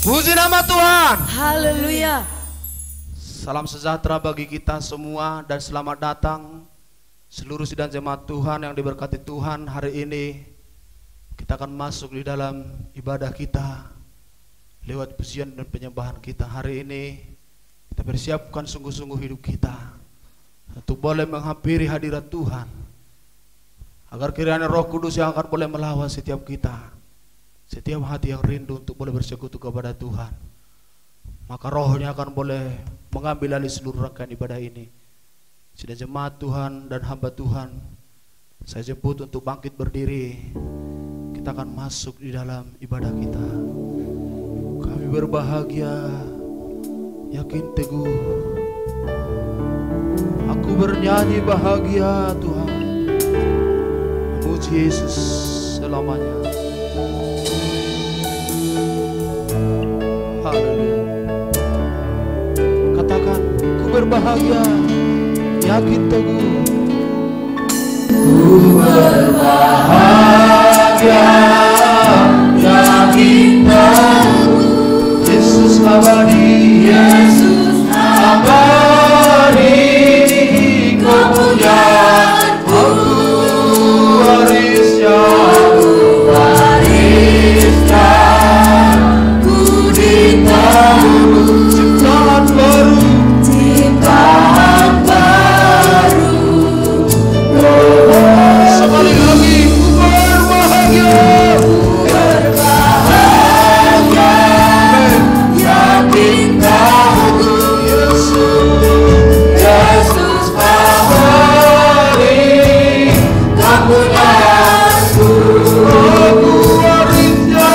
Puji nama Tuhan. Haleluya. Salam sejahtera bagi kita semua dan selamat datang seluruh sidang jemaat Tuhan yang diberkati Tuhan. Hari ini kita akan masuk di dalam ibadah kita lewat pujian dan penyembahan kita. Hari ini kita persiapkan sungguh-sungguh hidup kita untuk boleh menghampiri hadirat Tuhan, agar kiranya Roh Kudus yang akan boleh melawat setiap kita, setiap hati yang rindu untuk boleh bersekutu kepada Tuhan. Maka Rohnya akan boleh mengambil alih seluruh rangkaian ibadah ini. Sidang jemaat Tuhan dan hamba Tuhan, saya jemput untuk bangkit berdiri. Kita akan masuk di dalam ibadah kita. Kami berbahagia, yakin teguh. Aku bernyanyi bahagia Tuhan, memuji Yesus selamanya. Haleluya. Katakan, ku berbahagia, yakin teguh. Ku berbahagia, yakin teguh. Yesus abadi, Yesus abadi. Kemuliaan aku warisnya, ciptaan baru, sekali lagi ku berbahagia, yakin tahu Yesus abadi, kemuliaanku aku warisnya.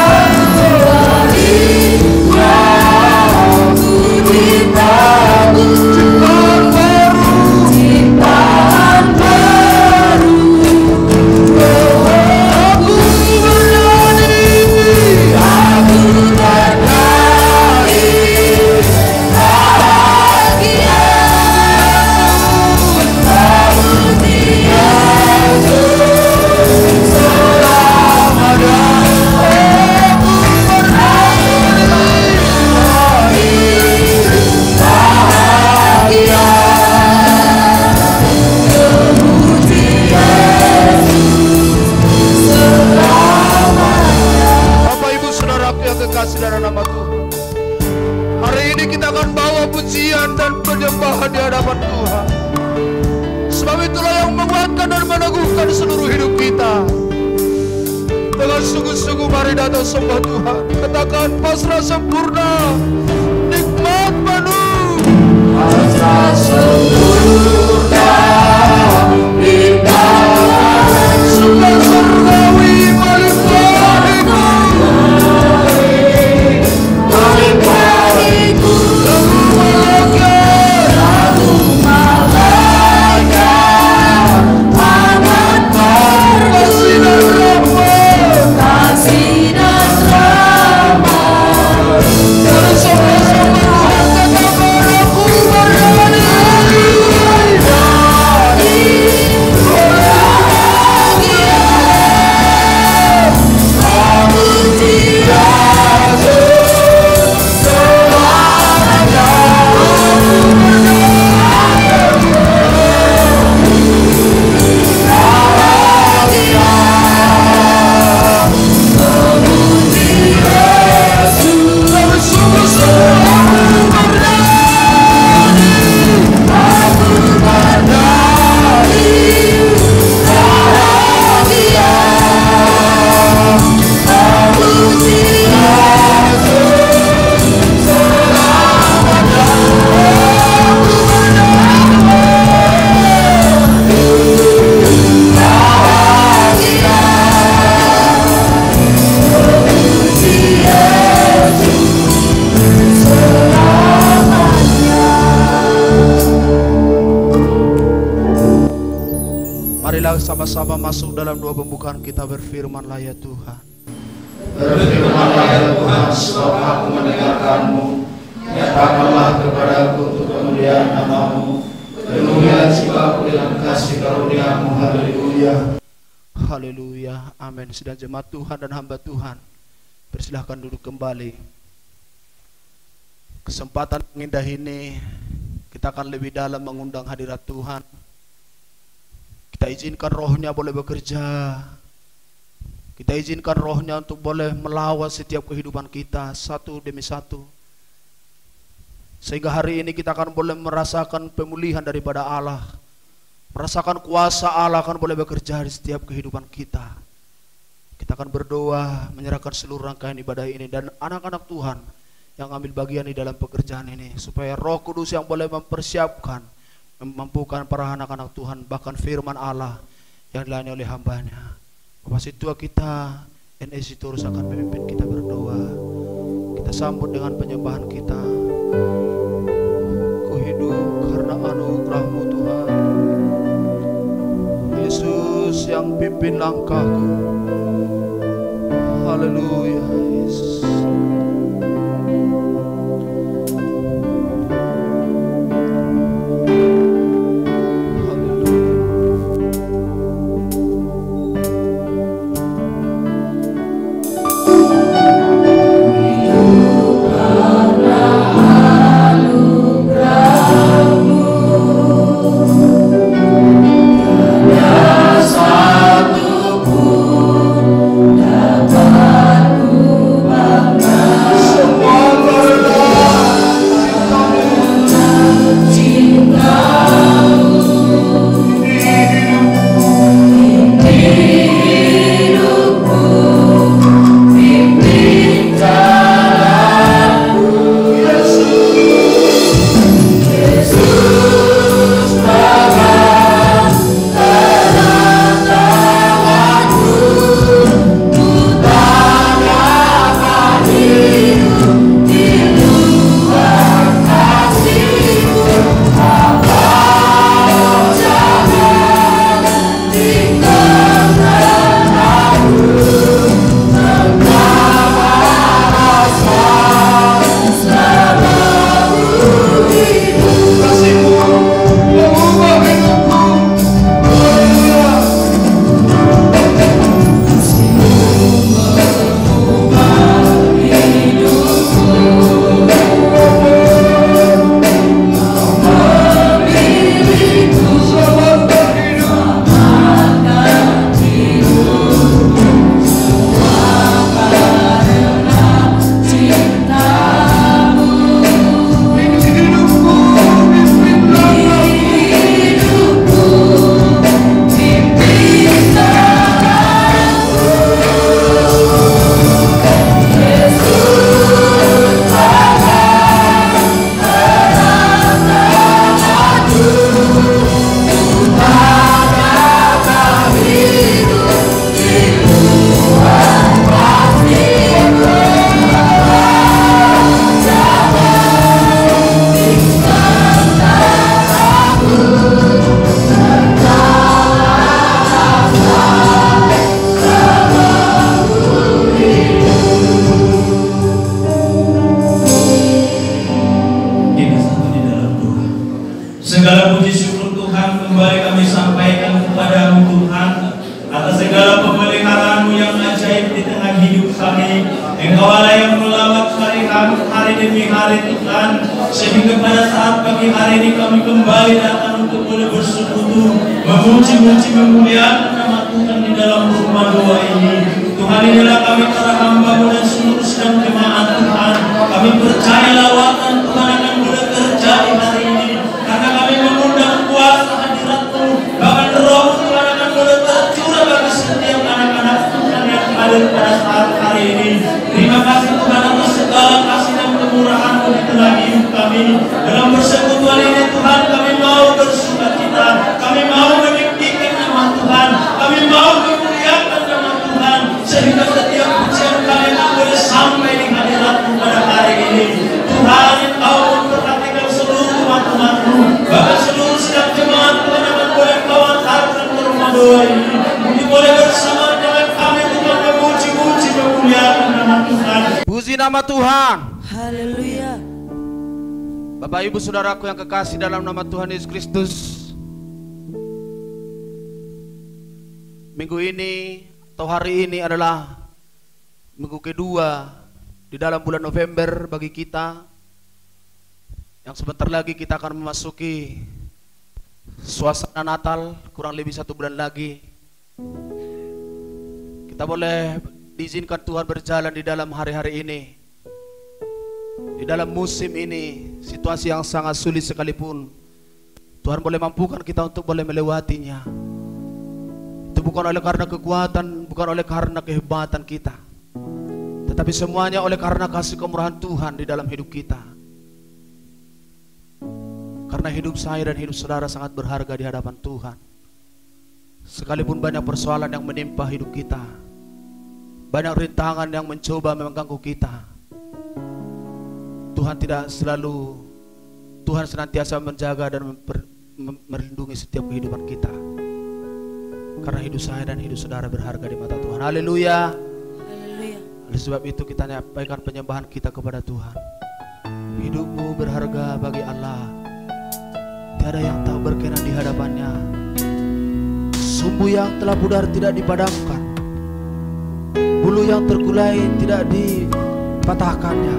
Saudara nama Tuhan, hari ini kita akan bawa pujian dan penyembahan di hadapan Tuhan. Sebab itulah yang menguatkan dan meneguhkan seluruh hidup kita. Dengan sungguh-sungguh mari datang sembah Tuhan. Katakan pasrah sempurna, nikmat penuh. Pasrah sempurna, nikmat sembah surgawi melimpahku. Marilah sama-sama masuk dalam doa pembukaan kita. Berfirmanlah ya Tuhan. Berfirmanlah ya Tuhan, sebab aku mendengarkanmu. Nyatakanlah kepadaku untuk kemuliaan nama-Mu. Penuhilah jiwaku dengan kasih karunia-Mu. Haleluya. Haleluya. Amin. Sidang jemaat Tuhan dan hamba Tuhan, persilahkan duduk kembali. Kesempatan yang indah ini kita akan lebih dalam mengundang hadirat Tuhan. Kita izinkan rohnya boleh bekerja. Kita izinkan rohnya untuk boleh melawat setiap kehidupan kita satu demi satu. Sehingga hari ini kita akan boleh merasakan pemulihan daripada Allah. Merasakan kuasa Allah akan boleh bekerja di setiap kehidupan kita. Kita akan berdoa menyerahkan seluruh rangkaian ibadah ini. Dan anak-anak Tuhan yang ambil bagian di dalam pekerjaan ini, supaya Roh Kudus yang boleh mempersiapkan, memampukan para anak-anak Tuhan, bahkan firman Allah yang dilayani oleh hambanya. Bapak Situa kita, NSI terus akan memimpin kita berdoa. Kita sambut dengan penyembahan kita. Ku hidup karena anugerah-Mu Tuhan. Yesus yang pimpin langkahku. Haleluya Yesus. Segala puji syukur Tuhan kembali kami sampaikan kepadamu Tuhan, atas segala pemeliharaan-Mu yang ajaib di tengah hidup kami. Engkau Allah yang melawat hari demi hari Tuhan, sehingga pada saat pagi hari ini kami kembali datang untuk boleh bersekutu, memuji-muji, memuliakan nama Tuhan di dalam rumah doa ini. Tuhan, inilah kami para hamba-Mu dan seluruh sedang jemaat Tuhan. Kami percaya lawatan Tuhan akan boleh terjadi hari ini, karena kami mengundang kuasa hadirat-Mu, bahkan Roh Tuhan akan boleh tercurah bagi setiap anak-anak Tuhan yang hadir pada saat hari ini. Terima kasih Tuhan atas segala kasih dan kemurahan-Mu di tengah hidup kami. Dalam persekutuan ini Tuhan, kami mau bersukacita, kami mau meninggikan nama Tuhan, kami mau memuliakan nama Tuhan, sehingga setiap pujian kami akan boleh sampai di hadirat-Mu pada hari ini. Tuhan, Engkau memperhatikan seluruh umat-Mu, bahkan seluruh sedang jemaat Tuhan akan boleh Kau antarkan ke rumah doa ini. Mungkin boleh bersama dengan kami Tuhan memuji-muji, memuliakan nama Tuhan. Puji nama Tuhan. Haleluya. Bapak Ibu Saudaraku yang kekasih dalam nama Tuhan Yesus Kristus, minggu ini atau hari ini adalah minggu kedua di dalam bulan November bagi kita. Yang sebentar lagi kita akan memasuki suasana Natal, kurang lebih 1 bulan lagi. Kita boleh diizinkan Tuhan berjalan di dalam hari-hari ini, di dalam musim ini, situasi yang sangat sulit sekalipun Tuhan boleh mampukan kita untuk boleh melewatinya. Itu bukan oleh karena kekuatan, bukan oleh karena kehebatan kita, tetapi semuanya oleh karena kasih kemurahan Tuhan di dalam hidup kita. Karena hidup saya dan hidup saudara sangat berharga di hadapan Tuhan. Sekalipun banyak persoalan yang menimpa hidup kita, banyak rintangan yang mencoba mengganggu kita, Tuhan senantiasa menjaga dan melindungi setiap kehidupan kita. Karena hidup saya dan hidup saudara berharga di mata Tuhan. Haleluya. Oleh sebab itu kita nyampaikan penyembahan kita kepada Tuhan. Hidupmu berharga bagi Allah. Tiada yang tak berkenan di hadapannya. Sumbu yang telah pudar tidak dipadamkan, bulu yang terkulai tidak dipatahkannya.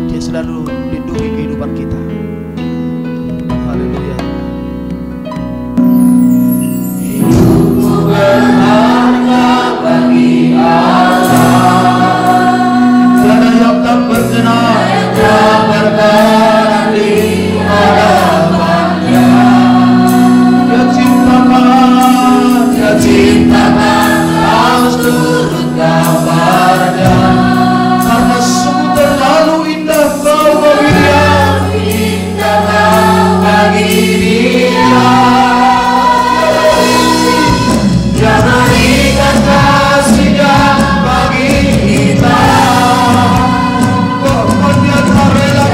Dia selalu melindungi kehidupan kita. Haleluya. Hidupmu berharga bagi Allah. Tiada yang tak berkenan, tak berkenan di hadapannya. Dia ciptakan harus turut gambarnya. Karena sungguh terlalu indah kau bagi dia, indah bagi dia. Dia berikan kasih-Nya bagi kita. Pokoknya tak rela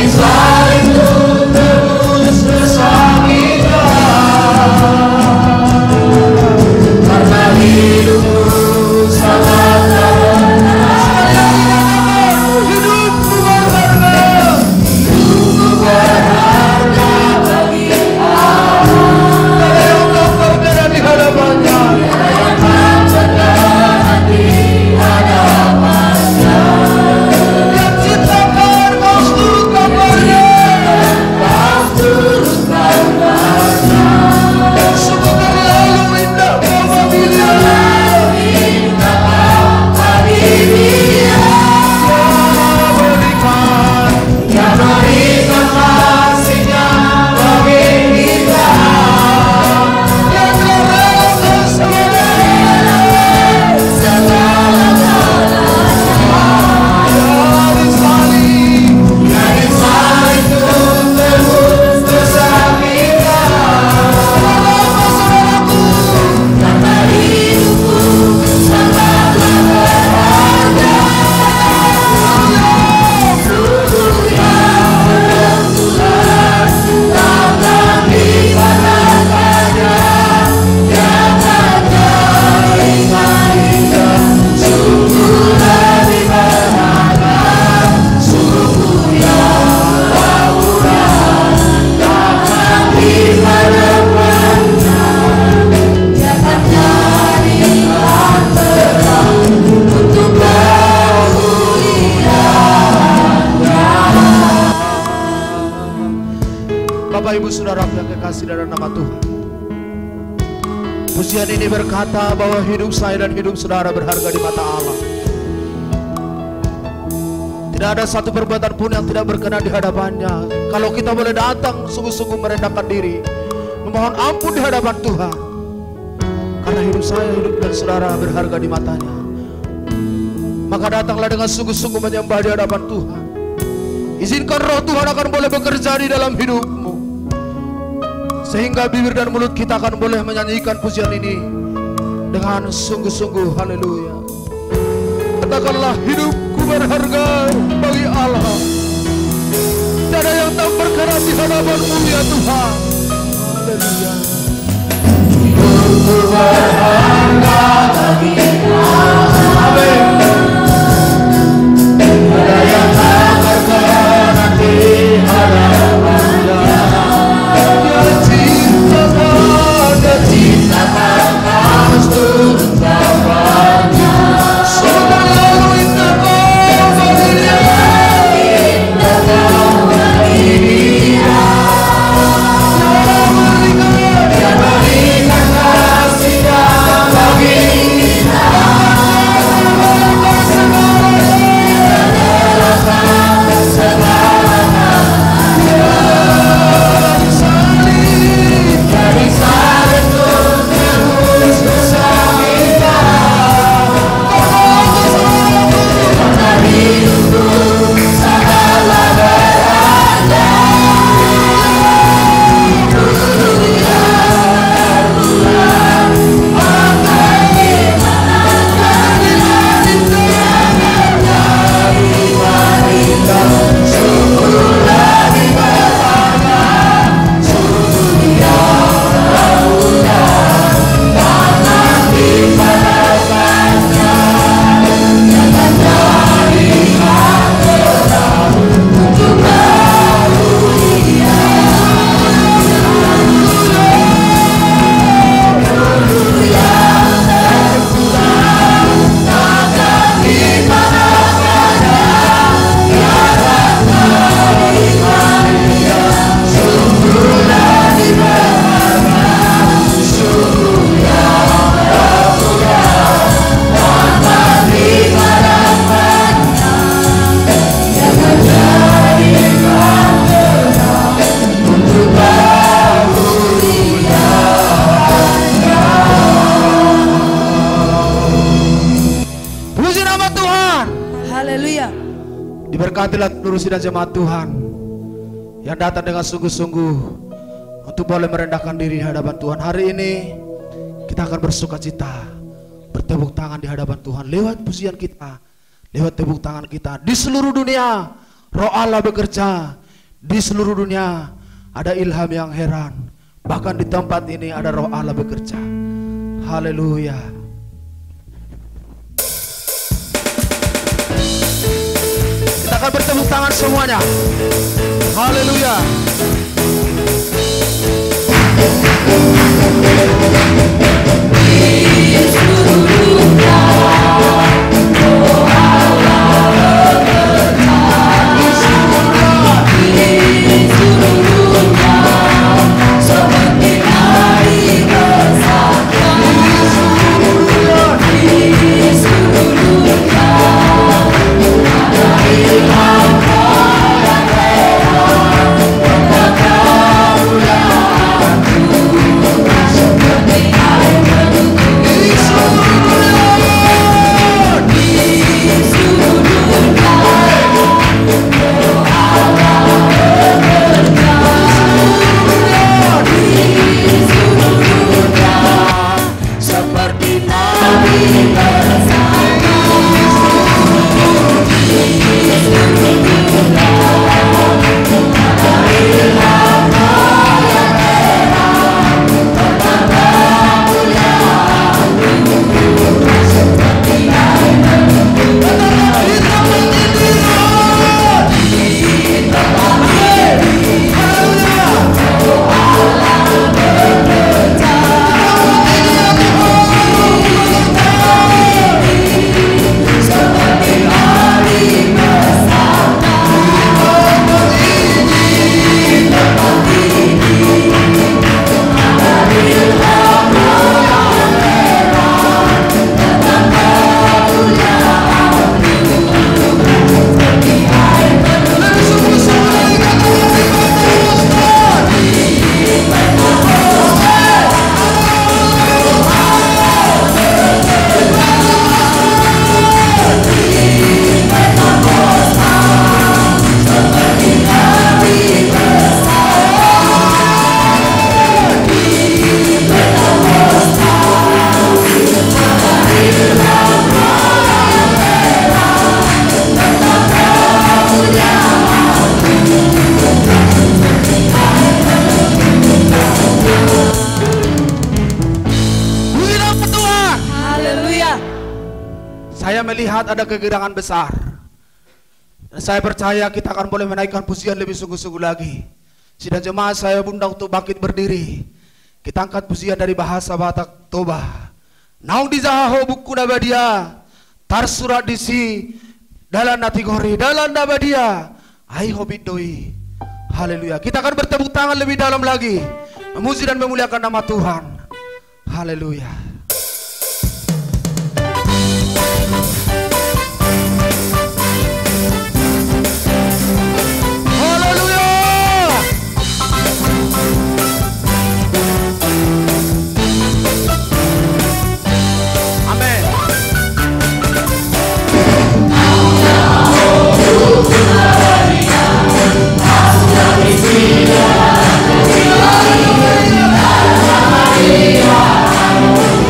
saling terus bersama kita. Karena hidupmu sangat berharga. Hidupmu berharga. Hidupmu berharga bagi Allah. Tiada yang tak berkenan di hadapannya. Tiada yang tak berkenan di hadapannya. Dia ciptakan kostum gambarnya. Sungguh terlalu indah kau bagi dia. Dia berikan kasih-Nya bagi kita. Dia terlalu segala dari salib terus bersama kita. Karena hidupku sangatlah berharga. Sungguh yang Tuhan takkan dipatahkannya. Jangan jadikan indah, sungguh lebih berharga. Sungguh yang murah takkan dipadamkannya. Jangan jadikan terang untuk kemuliaan-Nya. Bapak Ibu Saudara yang kekasih dalam nama Tuhan, pujian ini berkata bahwa hidup saya dan hidup saudara berharga di mata Allah. Tidak ada satu perbuatan pun yang tidak berkenan di hadapannya. Kalau kita boleh datang sungguh-sungguh merendahkan diri, memohon ampun di hadapan Tuhan. Karena hidup saya, hidup dan saudara berharga di matanya. Maka datanglah dengan sungguh-sungguh menyembah di hadapan Tuhan. Izinkan roh Tuhan akan boleh bekerja di dalam hidupmu, sehingga bibir dan mulut kita akan boleh menyanyikan pujian ini dengan sungguh-sungguh. Haleluya. Katakanlah, hidupku berharga bagi Allah. Tiada yang tak berkenan di hadapan-Mu ya Tuhan. Haleluya. Hidupku berharga bagi Allah. Amin. Tiada yang tak berkenan di hadapan-Nya. Dia ciptakan harus turut Tuhan. Haleluya. Diberkatilah seluruh sidang jemaat Tuhan yang datang dengan sungguh-sungguh untuk boleh merendahkan diri di hadapan Tuhan. Hari ini kita akan bersuka cita, bertepuk tangan di hadapan Tuhan lewat pujian kita, lewat tepuk tangan kita. Di seluruh dunia Roh Allah bekerja. Di seluruh dunia ada ilham yang heran. Bahkan di tempat ini ada Roh Allah bekerja. Haleluya. Kita akan bertepuk tangan semuanya. Haleluya. Melihat ada kegerangan besar. Dan saya percaya kita akan boleh menaikkan pujian lebih sungguh-sungguh lagi. Sidang jemaat saya undang untuk bangkit berdiri. Kita angkat pujian dari bahasa Batak Toba. Naung di jahaho buku nabadia, tar surat disi dalam natigori dalam nabadia. Ai hobidoi. Haleluya. Kita akan bertepuk tangan lebih dalam lagi, memuji dan memuliakan nama Tuhan. Haleluya. Maria,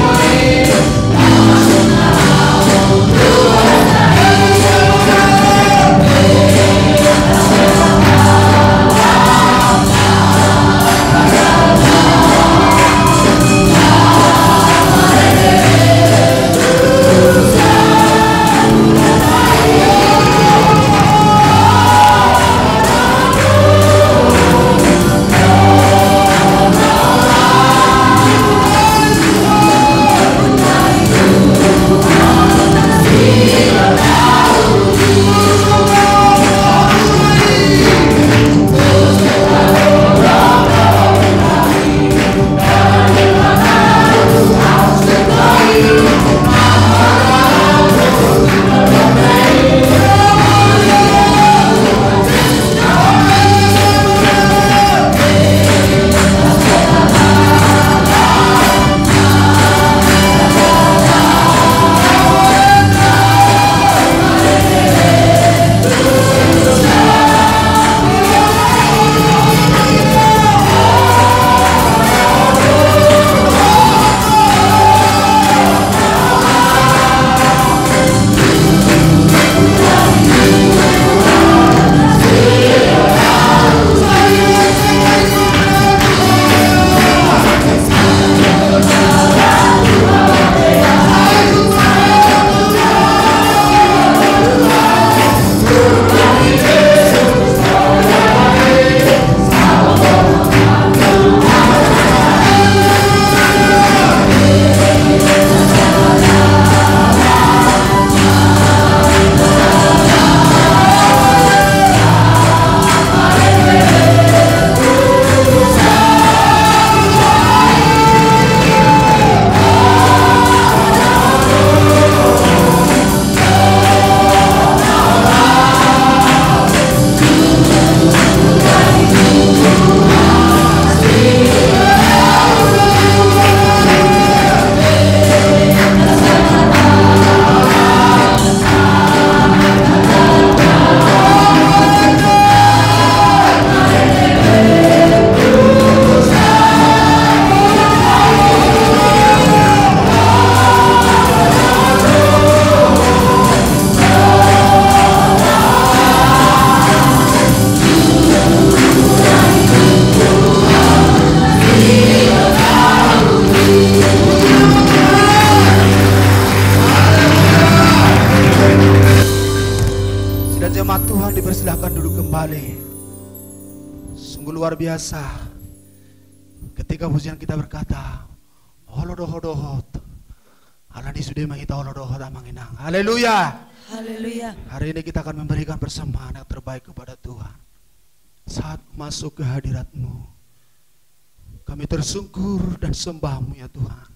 jemaat Tuhan dipersilahkan duduk kembali. Sungguh luar biasa ketika pujian kita berkata, holodohodohot, Allah di sudah mengita holodohot amanginang. Haleluya. Haleluya. Hari ini kita akan memberikan persembahan yang terbaik kepada Tuhan. Saat masuk ke hadirat-Mu, kami tersungkur dan sembah-Mu ya Tuhan.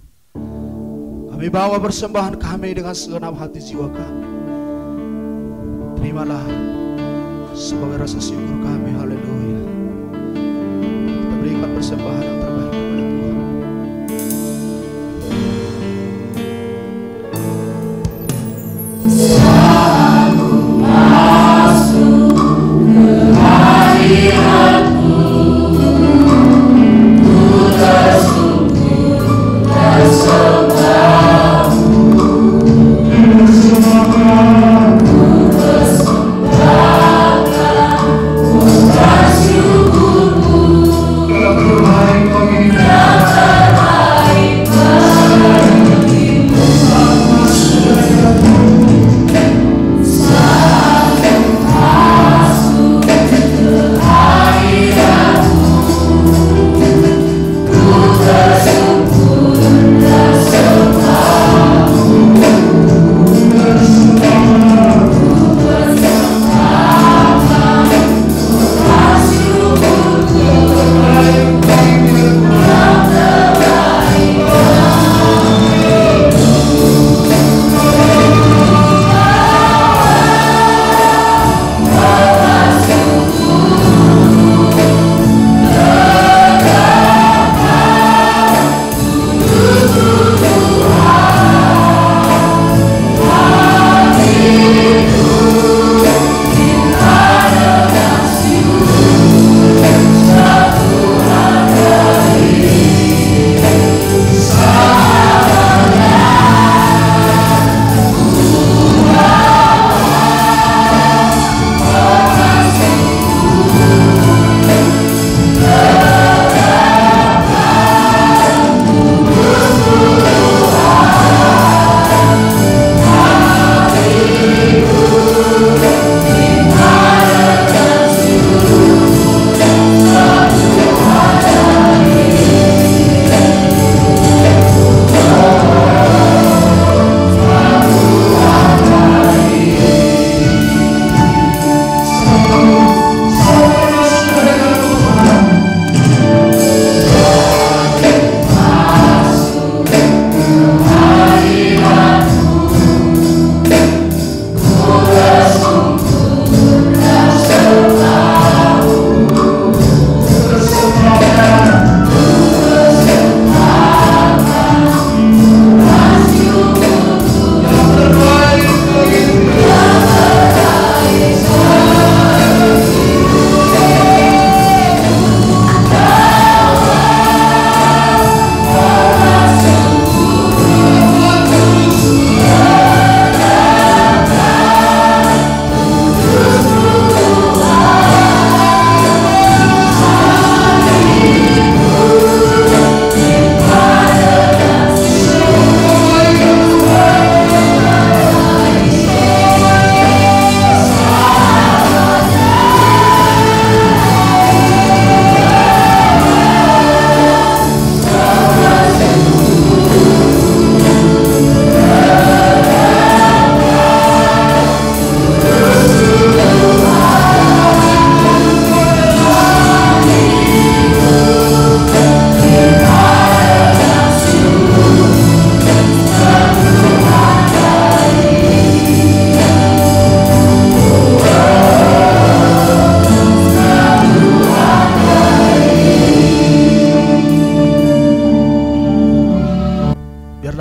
Kami bawa persembahan kami dengan segenap hati jiwa kami. Terimalah sebagai rasa syukur kami. Haleluya. Kita berikan persembahan yang terbaik kepada Tuhan. Aku masuk ke hadirat-Mu, ku tersungkur dan sembah-Mu.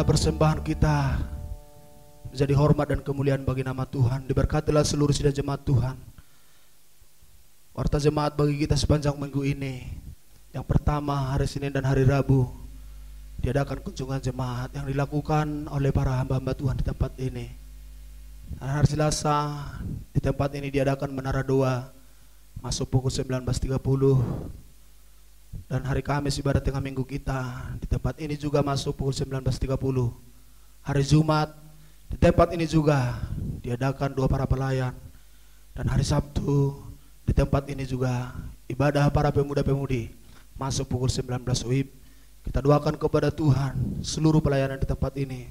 Persembahan kita menjadi hormat dan kemuliaan bagi nama Tuhan. Diberkatilah seluruh sidang jemaat Tuhan. Warta jemaat bagi kita sepanjang minggu ini. Yang pertama hari Senin dan hari Rabu diadakan kunjungan jemaat yang dilakukan oleh para hamba-hamba Tuhan di tempat ini. Dan hari Selasa di tempat ini diadakan menara doa masuk pukul 19.30. Dan hari Kamis ibadah tengah minggu kita di tempat ini juga masuk pukul 19.30. Hari Jumat di tempat ini juga diadakan doa para pelayan Dan hari Sabtu di tempat ini juga ibadah para pemuda-pemudi masuk pukul 19 WIB. Kita doakan kepada Tuhan seluruh pelayanan di tempat ini,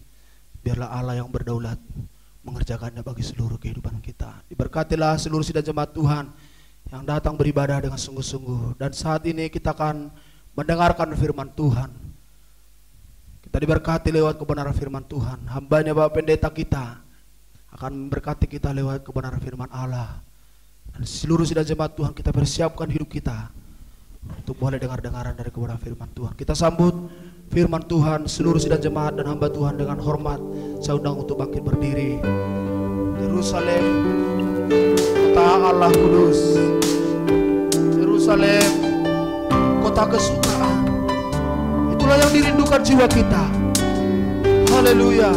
biarlah Allah yang berdaulat mengerjakannya bagi seluruh kehidupan kita. Diberkatilah seluruh sidang jemaat Tuhan yang datang beribadah dengan sungguh-sungguh. Dan saat ini kita akan mendengarkan firman Tuhan. Kita diberkati lewat kebenaran firman Tuhan. Hambanya Bapak Pendeta kita akan memberkati kita lewat kebenaran firman Allah. Dan seluruh sidang jemaat Tuhan, kita persiapkan hidup kita untuk boleh dengar-dengaran dari kebenaran firman Tuhan. Kita sambut firman Tuhan, seluruh sidang jemaat dan hamba Tuhan dengan hormat. Saya undang untuk bangkit berdiri. Yerusalem, kota Allah kudus. Yerusalem, kota kesukaan. Itulah yang dirindukan jiwa kita. Haleluya.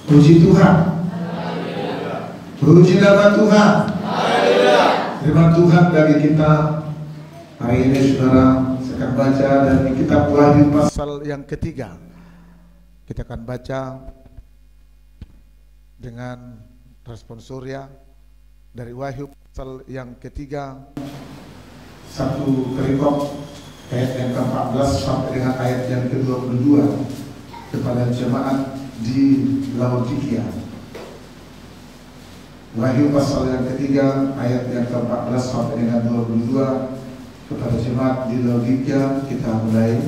Puji Tuhan. Puji nama Tuhan. Firman Tuhan bagi kita hari ini, saudara, saya akan baca dari kitab Wahyu pasal yang ketiga. Kita akan baca dengan responsoria dari Wahyu pasal yang ketiga, satu perikop ayat yang ke-14 sampai dengan ayat yang ke-22 kepada jemaat di Laodikia. Wahyu pasal yang ketiga ayat yang ke-14 sampai dengan 22 kepada jemaat di Laodikia. Kita mulai.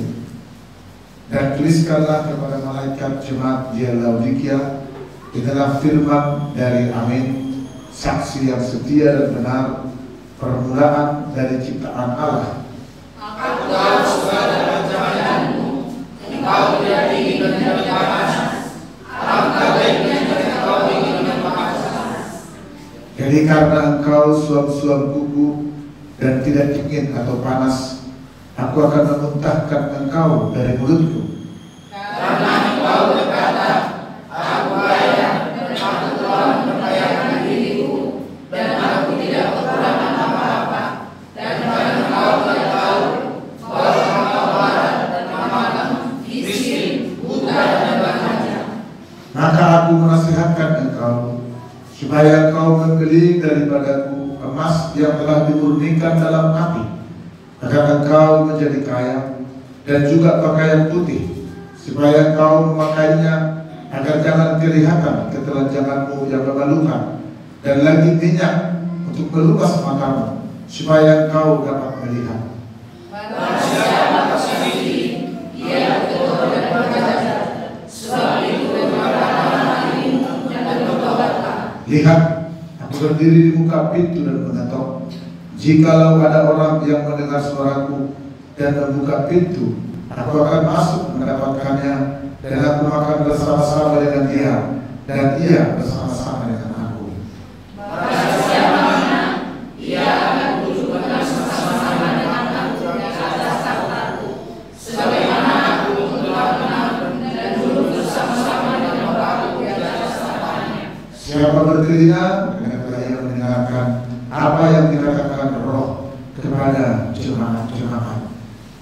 Dan tuliskanlah kepada malaikat jemaat di Laodikia, inilah firman dari Amin, saksi yang setia dan benar, permulaan dari ciptaan Allah. Engkau suka dalam jalanmu, engkau tidak ingin menjadi panas, angka baiknya engkau ingin menjadi panas. Jadi karena engkau suam-suam kuku dan tidak dingin atau panas, aku akan memuntahkan engkau dari mulutku. Karena engkau berkata, aku kaya, aku telah memperkayakan diriku, dan aku tidak kekurangan apa-apa. Dan karena engkau tidak tahu bahwa engkau marah dan malam, miskin, buta dan berhajat, Maka aku menasihatkan engkau supaya Engkau membeli daripadaku emas yang telah dimurnikan dalam api, agar Engkau menjadi kaya, dan juga pakaian putih, supaya Engkau memakainya, agar jangan kelihatan ketelanjanganmu yang memalukan, dan lagi minyak untuk melupas matamu, supaya Engkau dapat melihat. Lihat, aku berdiri di muka pintu dan mengetok. Jikalau ada orang yang mendengar suaraku dan membuka pintu, aku akan masuk mendapatkannya, dan aku akan bersama-sama dengan dia, dan ia bersama-sama dengan aku. Barang siapa menang, ia akan duduk bersama-sama dengan aku di atas takhtaku, sebagaimana aku telah menang dan duduk bersama-sama dengan Bapa di atas tahtanya. Siapa bertelinga, hendaklah ia mendengarkan apa yang dikatakan Roh kepada jemaat-jemaat.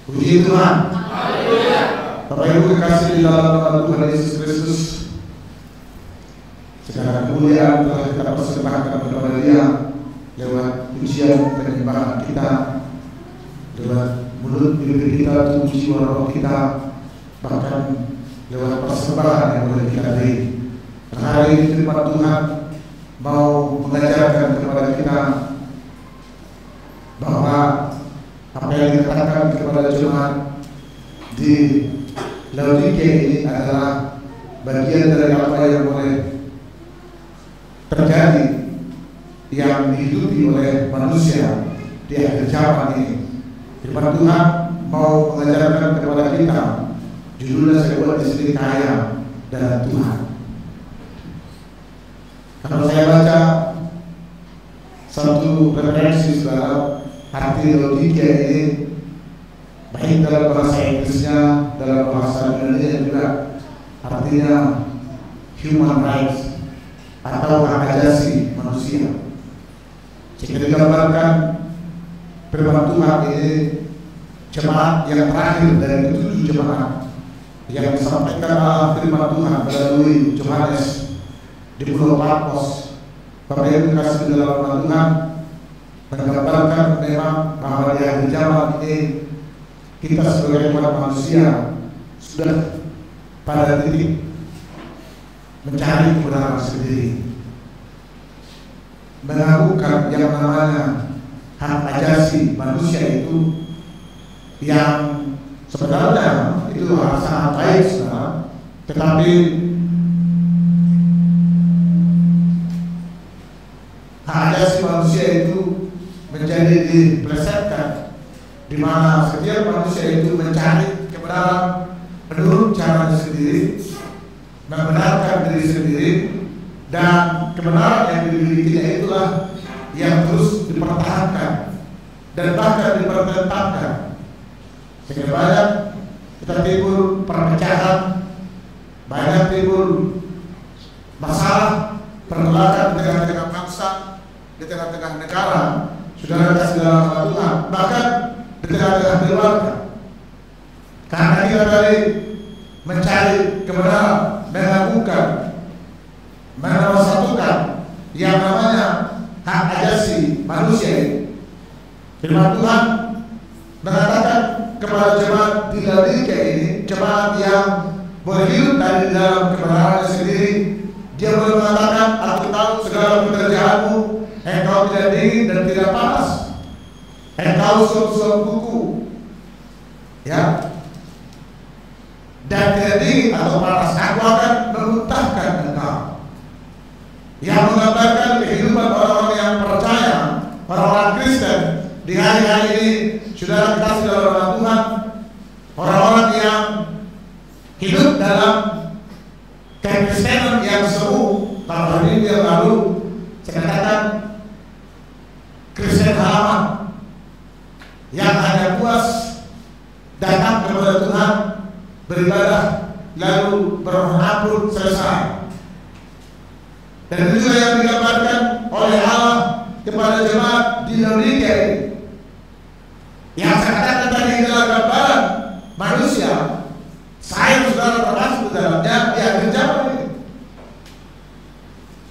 Puji Tuhan. Haleluya. Bapak Ibu kekasih di dalam nama Tuhan Yesus Kristus, segala kemuliaan telah kita persembahkan kepada Dia lewat pujian penyembahan kita, lewat mulut bibir kita puji roh kita, bahkan lewat persembahan yang boleh kita beri. Hari ini firman Tuhan mau mengajarkan kepada kita bahwa apa yang dikatakan kepada jemaat di Laodikia ini adalah bagian dari apa yang boleh terjadi yang dihidupi oleh manusia di akhir zaman ini. Firman Tuhan mau mengajarkan kepada kita, judulnya saya buat di sini, kaya dalam Tuhan. Kalau saya baca satu referensi dalam arti Laodikia ini, baik dalam bahasa Inggrisnya, dalam bahasa Indonesia juga, artinya human rights atau hak asasi manusia. Jika digambarkan firman Tuhan ini jemaat yang terakhir dari ketujuh jemaat yang disampaikan Allah firman Tuhan melalui Yohanes di Pulau Patmos. Bapak Ibu kasih dalam nama Tuhan, menggambarkan memang bahwa di akhir zaman ini kita sebagai umat manusia sudah pada titik mencari kebenaran sendiri, melakukan yang namanya hak asasi manusia itu yang sebenarnya itu sangat baik sebenarnya, tetapi hak asasi manusia itu menjadi dipelesetkan, di mana setiap manusia itu mencari kebenaran menurut caranya sendiri, membenarkan diri sendiri, dan kebenaran yang dimilikinya itulah yang terus dipertahankan dan bahkan dipertentangkan. Sehingga banyak kita timbul perpecahan, banyak timbul masalah pergolakan di tengah-tengah bangsa, di tengah-tengah negara, saudara kasih dalam nama Tuhan, bahkan di tengah-tengah keluarga. Karena kita tadi mencari kebenaran, mengagukan, menosatukan yang namanya hak asasi manusia ini. Firman Tuhan mengatakan kepada jemaat di Laodikia ini, jemaat yang berhidup dari dalam kebenaran sendiri, dia boleh mengatakan, aku tahu segala pekerjaanmu, engkau tidak dingin dan tidak panas, engkau suam-suam kuku, ya, dan tidak dingin atau panas, aku akan memuntahkan engkau. Yang menggambarkan kehidupan orang-orang yang percaya, orang-orang Kristen di hari-hari ini, saudara kasih dalam nama Tuhan, orang-orang yang hidup dalam kekristenan yang semu. Kalau hari ini yang lalu saya katakan Kristen halaman yang hanya puas datang kepada Tuhan, beribadah, lalu bermohon ampun, selesai. Dan itu juga yang digambarkan oleh Allah kepada jemaat di Laodikia ini. Yang saya katakan tadi adalah gambaran manusia, saya saudara termasuk di dalamnya di akhir zaman ini,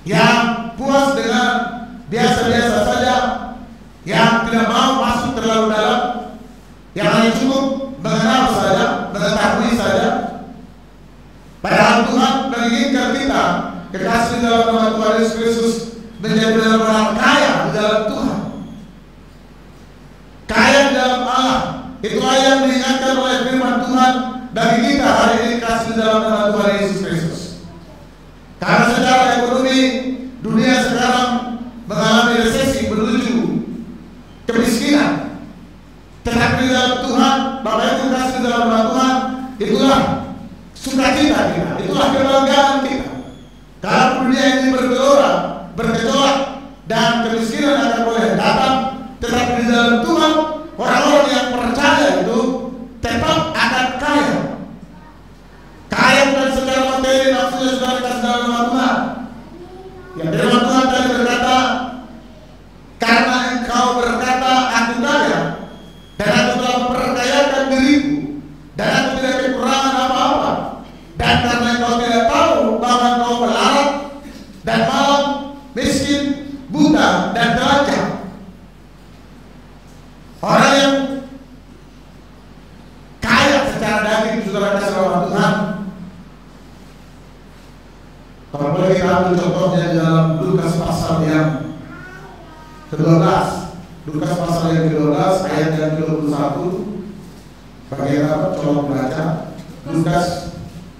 yang puas dengan biasa-biasa saja, yang tidak mau masuk terlalu dalam, yang hanya cukup mengenal saja, mengetahui saja. Padahal Tuhan menginginkan kita kekasih dalam nama Tuhan Yesus Kristus menjadi benar-benar kaya di dalam Tuhan, kaya di dalam Allah. Itulah yang diingatkan oleh firman Tuhan bagi kita hari ini, kasih dalam nama Tuhan Yesus Kristus. Karena secara ekonomi dunia sekarang mengalami resesi menuju kemiskinan, tetapi di dalam Tuhan, Bapak Ibu kasih dalam nama Tuhan, itulah sukacita kita, itulah kebanggaan kita. Kalau dunia ini bergejolak dan kemiskinan akan boleh datang, tetapi di dalam Tuhan orang-orang yang percaya itu tetap akan kaya. Kaya bukan secara materi, maksudnya sudah dikasih dalam nama Tuhan. Yang firman Tuhan tadi berkata, karena engkau berkata aku kaya, dan aku telah memperkayakan diriku, dan aku tidak kekurangan apa-apa, dan karena engkau tidak tahu bahwa engkau melarat dan malam, miskin, buta dan telanjang. Orang yang kaya secara daging, saudara kasih oleh Tuhan. Kalau boleh kita ambil contohnya dalam Lukas pasal yang ke-12, Lukas pasal yang ke-12 ayat yang ke-21. Bagian apa? Coba baca Lukas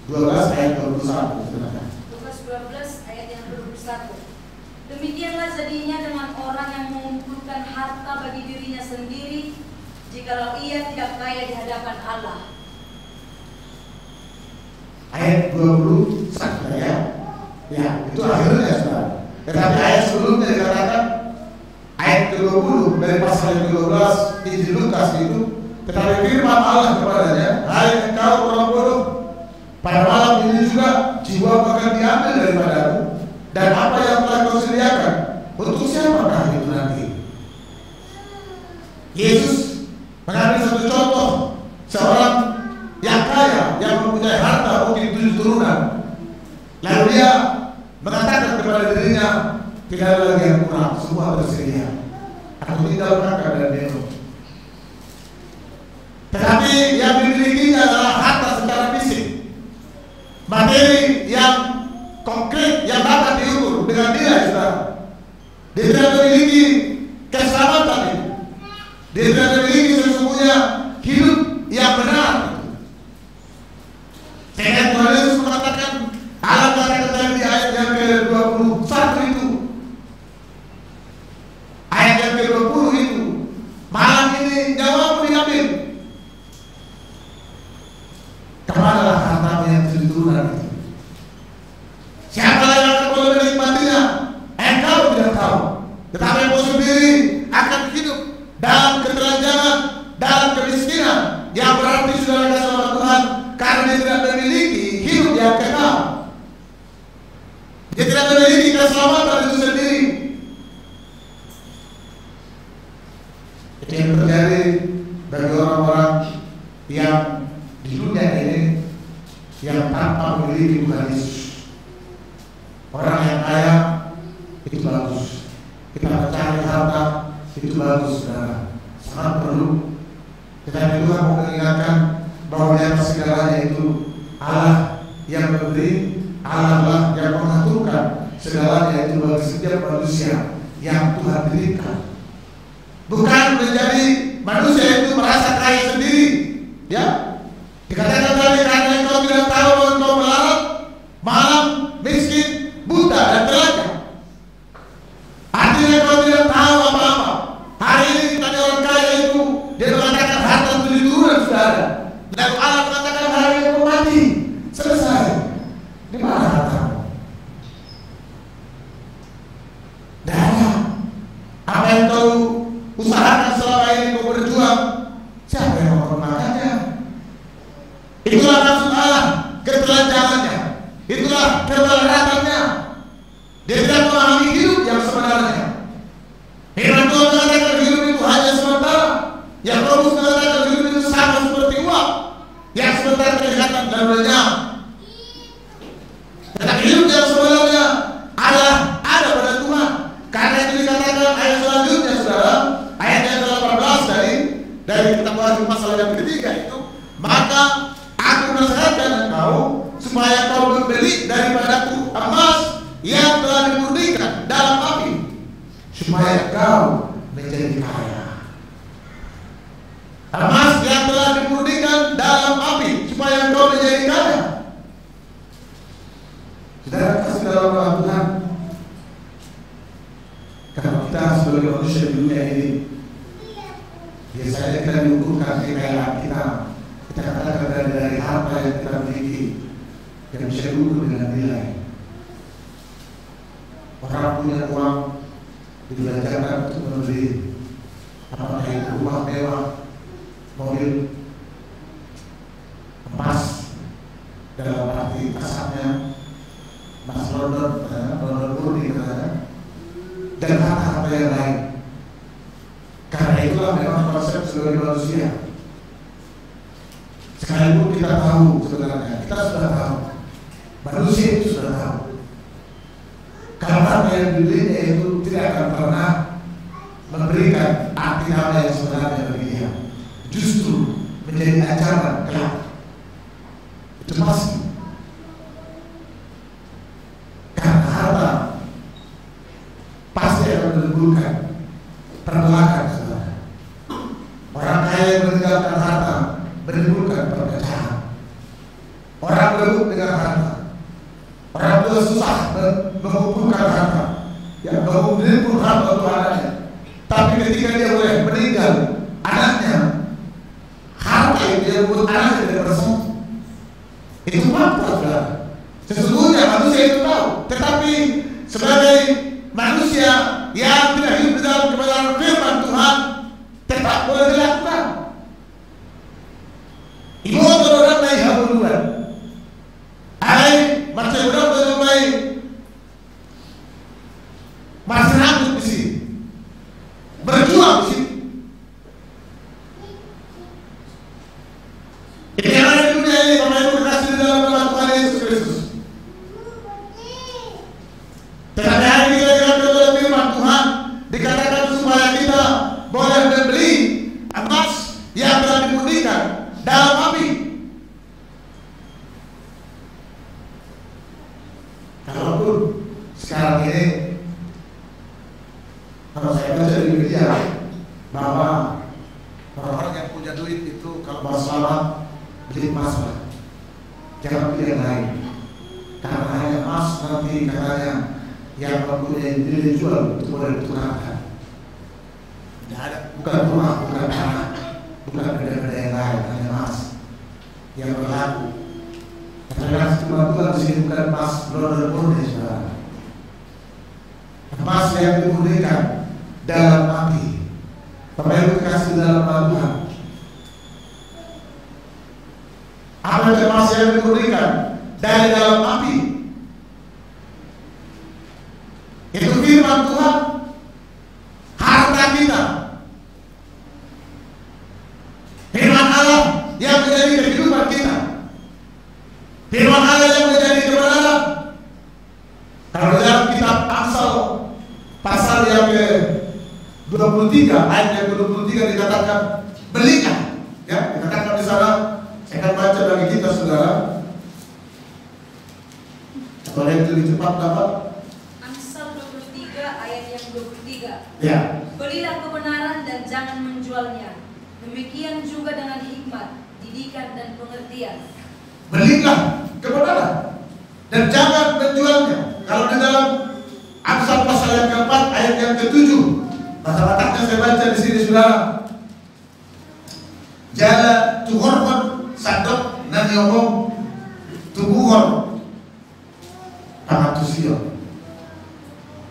12 ayat 21. Lukas 12 ayat yang ke-21. Demikianlah jadinya dengan orang yang mengumpulkan harta bagi dirinya sendiri, jikalau ia tidak kaya di hadapan Allah. Ayat 21 ya. Ya, itu akhirnya saudara. Tetapi ayat sebelumnya dikatakan, ayat ke-20 dari pasal yang ke-12 Injil Lukas itu, tetapi firman Allah kepadanya, hai engkau orang bodoh, pada malam ini juga jiwa akan diambil daripadamu, dan apa yang telah kau sediakan untuk siapakah itu nanti? Yesus mengambil satu contoh seorang yang kaya yang mempunyai harta mungkin 7 turunan, lalu dia mengatakan kepada dirinya, tidak ada lagi yang kurang, semua tersedia, aku tinggal makan dan minum. Tetapi yang dimilikinya adalah harta secara fisik, materi yang konkret yang dapat diukur dengan nilai, saudara. Dia tidak memiliki keselamatan itu, dia tidak memiliki sesungguhnya hidup yang benar. Sehingga Tuhan Yesus mengatakan, Allah katakan di ayat yang ke-21 itu, ayat yang ke-20 itu, malam ini nyawamu diambil. Kemanalah hartamu yang 7 turunan itu? Siapa yang akan boleh menikmatinya? Engkau tidak tahu. Tetapi engkau sendiri akan hidup dalam ketelanjangan, dalam kemiskinan, yang berarti sudah dikasih sama Tuhan karena dia tidak memiliki hidup yang kekal. Dia tidak memiliki keselamatan itu sendiri. Itu yang terjadi bagi orang-orang yang di dunia ini yang tanpa memiliki Tuhan Yesus. Orang yang kaya itu bagus, kita mencari harta itu bagus, saudara, sangat perlu. Tetapi Tuhan mau mengingatkan bahwa di atas segalanya itu Allah yang memberi, Allah yang mengaturkan segalanya itu bagi setiap manusia yang Tuhan berikan. Bukan menjadi manusia itu merasa kaya sendiri, ya. Dikatakan tadi, karena engkau tidak tahu bahwa engkau melarat, malam, miskin, buta dan telanjang. Artinya engkau tidak tahu apa-apa. Hari ini tadi orang kaya itu dia mengatakan harta 7 turunan sudah ada. Lalu Allah mengatakan hari ini engkau mati, selesai. Di mana hartamu? Dan apa yang kau usahakan selama ini, kau berjuang, siapa yang mau memakannya? Itulah maksud Allah, ketelanjangannya. Itulah kemelaratannya. Dia tidak memahami hidup yang sebenarnya. Firman Tuhan mengatakan hidup itu hanya sementara. Yang Paulus mengatakan hidup itu sama seperti uang yang sebentar kelihatan dan lenyap. Tetapi hidup yang sebenarnya adalah ada pada Tuhan. dimurnikan dalam api supaya kau menjadi kaya. Emas yang telah dimurnikan dalam api supaya kau menjadi kaya. Saudara kasih dalam nama Tuhan, karena kita sebagai manusia di dunia ini biasanya kita diukurkan kekayaan kita katakan dari harta yang kita miliki yang bisa diukur dengan nilai. Orang punya uang dibelanjakan untuk membeli apakah itu rumah mewah, mobil, emas dalam arti kasarnya, emas London, London murni dan harta yang lain. Karena itulah memang konsep sebagai manusia. Sekalipun kita tahu sebenarnya, kita sudah tahu, manusia itu sudah tahu, karena yang dibelinya itu tidak akan pernah memberikan arti apa yang sebenarnya bagi dia. Justru menjadi ancaman kelak. Itu pasti. Karena harta pasti akan menimbulkan pergolakan, saudara. Orang kaya yang meninggalkan harta menimbulkan perpecahan. Orang berebut dengan harta. Orang tua susah mengumpulkan harta, ya mengumpulkan harta untuk anaknya. Tapi ketika dia boleh meninggal, anaknya harta itu yang buat anaknya tidak bersatu. Itu fakta, saudara. Sesungguhnya manusia itu tahu, tetapi sebagai manusia yang tidak hidup di dalam kebenaran firman Tuhan tetap boleh dilakukan. Ibu orang naik habulan, ay macam orang berumai masih rambut di sini, berjuang di sini. Ini yang ada di dunia ini, Bapak Ibu kasih di dalam nama Tuhan Yesus Kristus. Tetapi hari kita diambil oleh firman Tuhan, dikatakan supaya kita boleh membeli emas yang telah dimurnikan dalam api. Kalaupun sekarang ini, kalau saya baca di media bahwa orang-orang yang punya duit itu kalau mau selamat beli emas lah, jangan beli yang lain, karena hanya emas nanti katanya yang mempunyai nilai jual itu boleh ditukarkan. Tidak ada, bukan rumah, bukan tanah, bukan benda-benda yang lain, hanya emas yang berlaku. Karena cuma Tuhan di sini bukan emas London murni, saudara. Emas yang dimurnikan dalam api. Bapak Ibu kasih dalam nama Tuhan. Apa emas yang dimurnikan dari dalam api? Itu firman Tuhan. Harta kita. Firman Allah yang menjadi kehidupan kita. Firman Allah yang menjadi kebenaran. Kalau dalam kitab Amsal pasal yang ke-23 ayat yang ke-23 dikatakan belikan, ya, dikatakan di sana. Saya akan baca bagi kita, saudara. Kalau yang lebih cepat dapat. Amsal 23 ayat yang 23. Ya. Belilah kebenaran dan jangan menjualnya. Demikian juga dengan hikmat, didikan dan pengertian. Belilah kebenaran dan jangan menjualnya. Kalau di dalam Amsal pasal yang keempat ayat yang ke-7, kata-katanya saya baca di sini, saudara. Jala tuhormon sadok nani omong tubuhon pangatusio.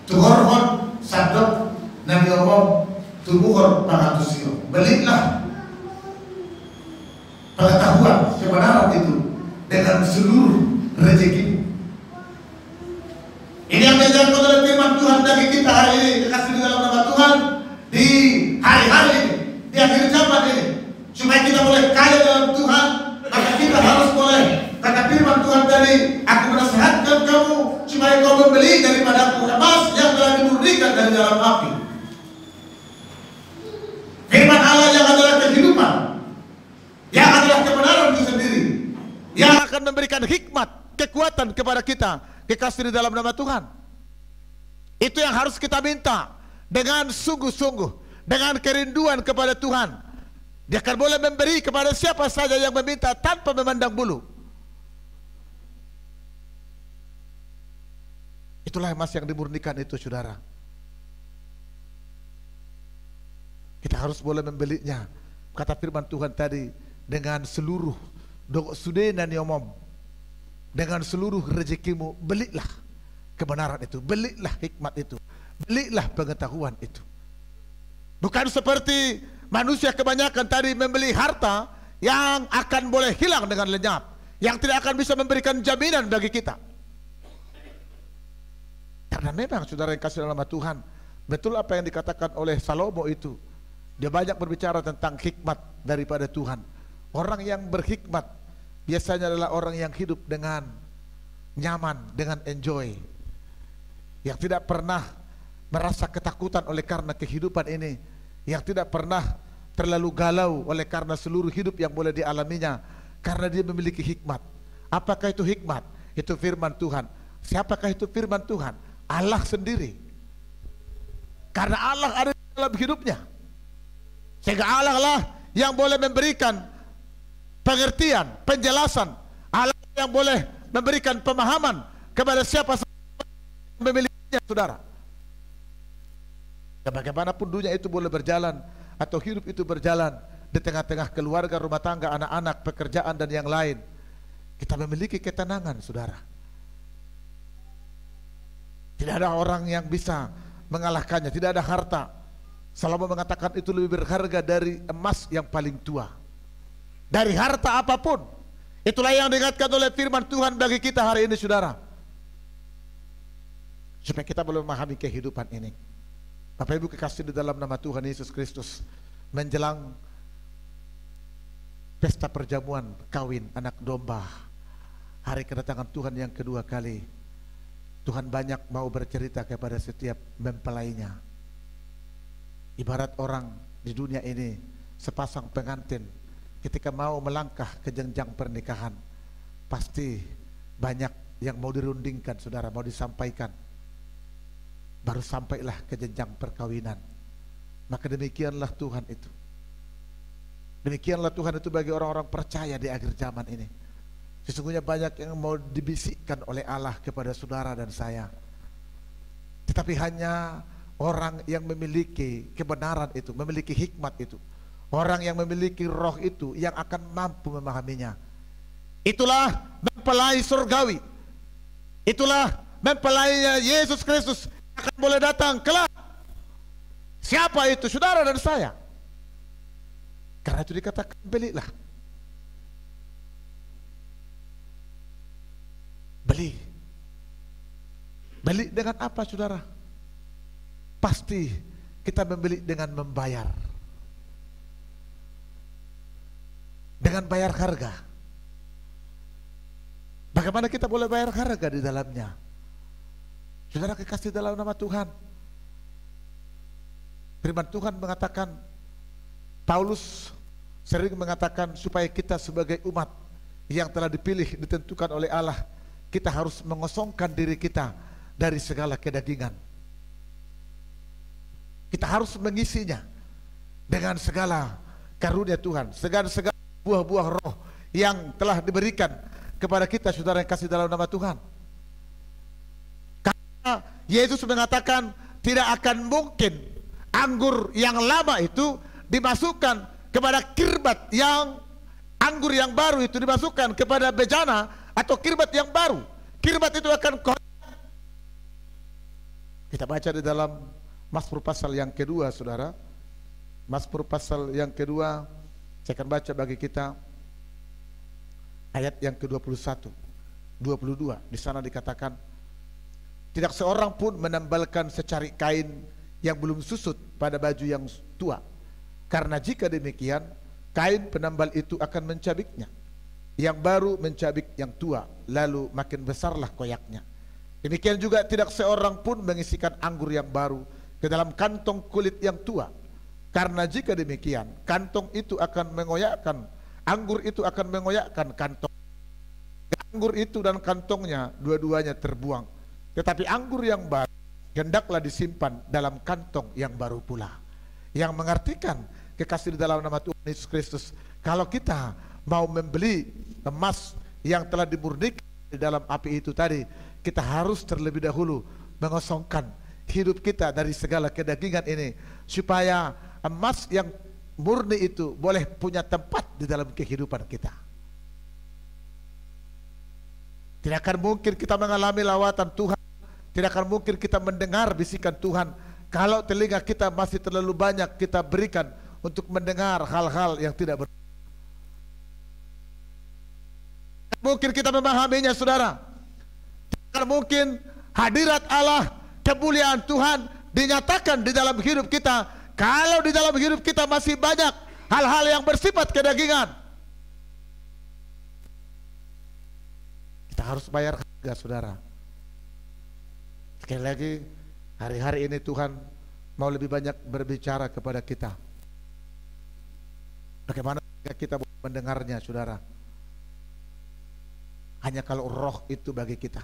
Tuhormon sadok nani omong tubuhon pangatusio. Belilah pengetahuan kebenaran itu dengan seluruh rezeki. Ini yang diajarkan oleh firman Tuhan bagi kita hari ini, dikasih di dalam nama Tuhan di hari-hari ini, di akhir zaman ini, supaya kita boleh kaya dalam Tuhan. Maka kita harus boleh, kata firman Tuhan tadi, aku menasihatkan kamu supaya kau membeli daripada emas yang telah dimurnikan dari dalam api. Firman Allah yang adalah kehidupan, yang adalah kebenaran itu sendiri, yang akan memberikan hikmat, kekuatan kepada kita, dikasih di dalam nama Tuhan. Itu yang harus kita minta dengan sungguh-sungguh, dengan kerinduan kepada Tuhan. Dia akan boleh memberi kepada siapa saja yang meminta tanpa memandang bulu. Itulah emas yang dimurnikan itu, saudara. Kita harus boleh membelinya. Kata firman Tuhan tadi, dengan seluruh sudenan yomom, dengan seluruh rezekimu, belilah kebenaran itu, belilah hikmat itu, belilah pengetahuan itu. Bukan seperti manusia kebanyakan tadi membeli harta yang akan boleh hilang dengan lenyap, yang tidak akan bisa memberikan jaminan bagi kita. Karena memang saudara yang kasih dalam nama Tuhan, betul apa yang dikatakan oleh Salomo itu. Dia banyak berbicara tentang hikmat daripada Tuhan. Orang yang berhikmat biasanya adalah orang yang hidup dengan nyaman, dengan enjoy, yang tidak pernah merasa ketakutan oleh karena kehidupan ini, yang tidak pernah terlalu galau oleh karena seluruh hidup yang boleh dialaminya, karena dia memiliki hikmat. Apakah itu hikmat? Itu firman Tuhan. Siapakah itu firman Tuhan? Allah sendiri. Karena Allah ada di dalam hidupnya, sehingga Allah lah yang boleh memberikan pengertian, penjelasan. Allah yang boleh memberikan pemahaman kepada siapa saja yang memilikinya, saudara. Dan bagaimanapun dunia itu boleh berjalan atau hidup itu berjalan di tengah-tengah keluarga, rumah tangga, anak-anak, pekerjaan dan yang lain, kita memiliki ketenangan, saudara. Tidak ada orang yang bisa mengalahkannya, tidak ada harta. Salomo mengatakan itu lebih berharga dari emas yang paling tua, dari harta apapun. Itulah yang diingatkan oleh firman Tuhan bagi kita hari ini, saudara, supaya kita boleh memahami kehidupan ini. Bapak Ibu kekasih di dalam nama Tuhan Yesus Kristus, menjelang pesta perjamuan kawin anak domba, hari kedatangan Tuhan yang kedua kali, Tuhan banyak mau bercerita kepada setiap mempelainya. Ibarat orang di dunia ini, sepasang pengantin ketika mau melangkah ke jenjang pernikahan, pasti banyak yang mau dirundingkan, saudara, mau disampaikan. Baru sampailah ke jenjang perkawinan. Maka demikianlah Tuhan itu. Demikianlah Tuhan itu bagi orang-orang percaya di akhir zaman ini. Sesungguhnya banyak yang mau dibisikkan oleh Allah kepada saudara dan saya, tetapi hanya orang yang memiliki kebenaran itu, memiliki hikmat itu, orang yang memiliki roh itu yang akan mampu memahaminya. Itulah mempelai surgawi, itulah mempelai Yesus Kristus akan boleh datang kelak. Siapa itu? Saudara dan saya. Karena itu dikatakan belilah. Beli. Beli dengan apa, saudara? Pasti kita membeli dengan membayar, dengan bayar harga. Bagaimana kita boleh bayar harga di dalamnya? Saudara kekasih dalam nama Tuhan, firman Tuhan mengatakan, Paulus sering mengatakan supaya kita sebagai umat yang telah dipilih, ditentukan oleh Allah, kita harus mengosongkan diri kita dari segala kedagingan. Kita harus mengisinya dengan segala karunia Tuhan, segala buah-buah roh yang telah diberikan kepada kita, saudara yang kasih dalam nama Tuhan. Karena Yesus mengatakan tidak akan mungkin anggur yang lama itu dimasukkan kepada kirbat, yang anggur yang baru itu dimasukkan kepada bejana atau kirbat yang baru. Kirbat itu akan koyak. Kita baca di dalam Mazmur pasal yang kedua, saudara. Mazmur pasal yang kedua, saya akan baca bagi kita ayat yang ke-21, 22. Di sana dikatakan, tidak seorang pun menambalkan secari kain yang belum susut pada baju yang tua, karena jika demikian kain penambal itu akan mencabiknya. Yang baru mencabik yang tua, lalu makin besarlah koyaknya. Demikian juga tidak seorang pun mengisikan anggur yang baru ke dalam kantong kulit yang tua, karena jika demikian kantong itu akan mengoyakkan, anggur itu akan mengoyakkan kantong. Anggur itu dan kantongnya dua-duanya terbuang. Tetapi anggur yang baru hendaklah disimpan dalam kantong yang baru pula. Yang mengartikan kekasih di dalam nama Tuhan Yesus Kristus, kalau kita mau membeli emas yang telah dimurnikan di dalam api itu tadi, kita harus terlebih dahulu mengosongkan hidup kita dari segala kedagingan ini, supaya emas yang murni itu boleh punya tempat di dalam kehidupan kita. Tidak akan mungkin kita mengalami lawatan Tuhan, tidak akan mungkin kita mendengar bisikan Tuhan kalau telinga kita masih terlalu banyak kita berikan untuk mendengar hal-hal yang tidak benar. Mungkin kita memahaminya, saudara. Tidak mungkin hadirat Allah, kemuliaan Tuhan dinyatakan di dalam hidup kita kalau di dalam hidup kita masih banyak hal-hal yang bersifat kedagingan. Kita harus bayar harga, saudara. Sekali lagi, hari-hari ini Tuhan mau lebih banyak berbicara kepada kita. Bagaimana kita mendengarnya, saudara? Hanya kalau roh itu bagi kita,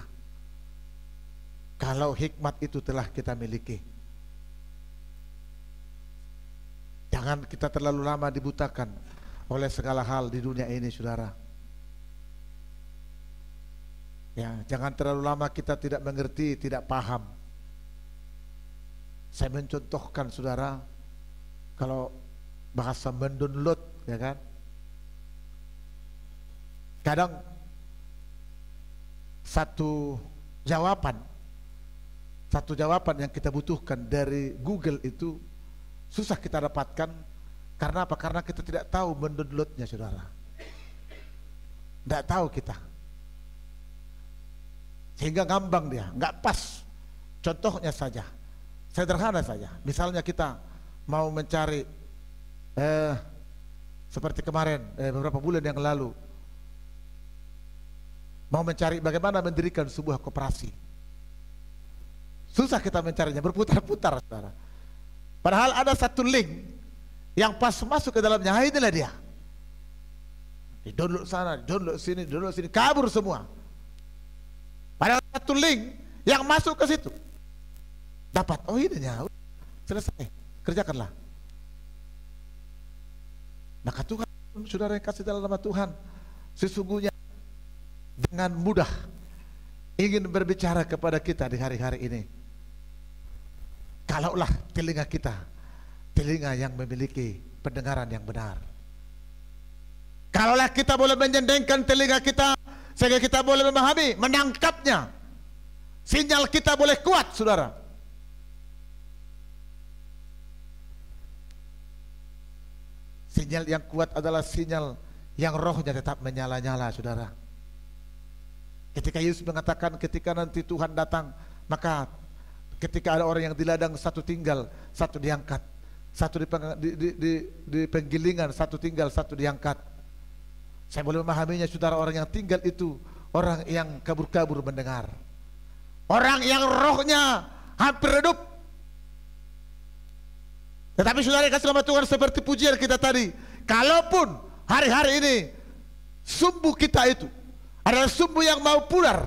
kalau hikmat itu telah kita miliki. Jangan kita terlalu lama dibutakan oleh segala hal di dunia ini, saudara. Ya, jangan terlalu lama kita tidak mengerti, tidak paham. Saya mencontohkan, saudara, kalau bahasa mendownload, ya kan? Kadang satu jawaban yang kita butuhkan dari Google itu susah kita dapatkan. Karena apa? Karena kita tidak tahu mendownloadnya, saudara. Tidak tahu kita, sehingga ngambang dia, nggak pas. Contohnya saja, sederhana saja. Misalnya kita mau mencari seperti kemarin, beberapa bulan yang lalu, mau mencari bagaimana mendirikan sebuah koperasi. Susah kita mencarinya, berputar-putar, saudara. Padahal ada satu link yang pas masuk ke dalamnya, inilah dia. Di download sana, download sini, kabur semua. Padahal satu link yang masuk ke situ, dapat, oh ininya, selesai, kerjakanlah. Maka Tuhan, saudara yang kasih dalam nama Tuhan, sesungguhnya dengan mudah ingin berbicara kepada kita di hari-hari ini. Kalaulah telinga kita, telinga yang memiliki pendengaran yang benar. Kalaulah kita boleh menyendengkan telinga kita sehingga kita boleh memahami, menangkapnya, sinyal kita boleh kuat, saudara. Sinyal yang kuat adalah sinyal yang rohnya tetap menyala-nyala, saudara. Ketika Yesus mengatakan ketika nanti Tuhan datang, maka ketika ada orang yang di ladang, satu tinggal, satu diangkat, satu di penggilingan, satu tinggal, satu diangkat. Saya boleh memahaminya, saudara. Orang yang tinggal itu orang yang kabur-kabur mendengar, orang yang rohnya hampir redup. Tetapi saudara kasih nama Tuhan, seperti pujian kita tadi, kalaupun hari-hari ini sumbu kita itu adalah sumbu yang mau pudar,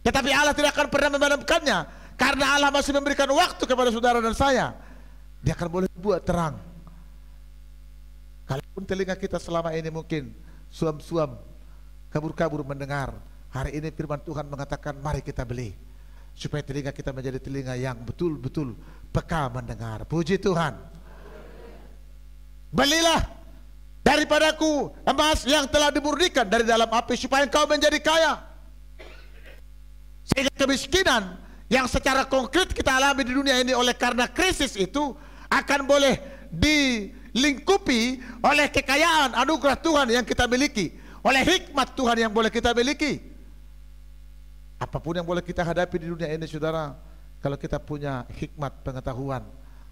tetapi Allah tidak akan pernah memadamkannya, karena Allah masih memberikan waktu kepada saudara dan saya. Dia akan boleh buat terang. Kalaupun telinga kita selama ini mungkin suam-suam, kabur-kabur mendengar, hari ini firman Tuhan mengatakan mari kita beli, supaya telinga kita menjadi telinga yang betul-betul peka mendengar. Puji Tuhan. Belilah daripadaku emas yang telah dimurnikan dari dalam api, supaya engkau menjadi kaya. Sehingga kemiskinan yang secara konkret kita alami di dunia ini oleh karena krisis itu akan boleh dilingkupi oleh kekayaan anugerah Tuhan yang kita miliki, oleh hikmat Tuhan yang boleh kita miliki. Apapun yang boleh kita hadapi di dunia ini, saudara, kalau kita punya hikmat pengetahuan,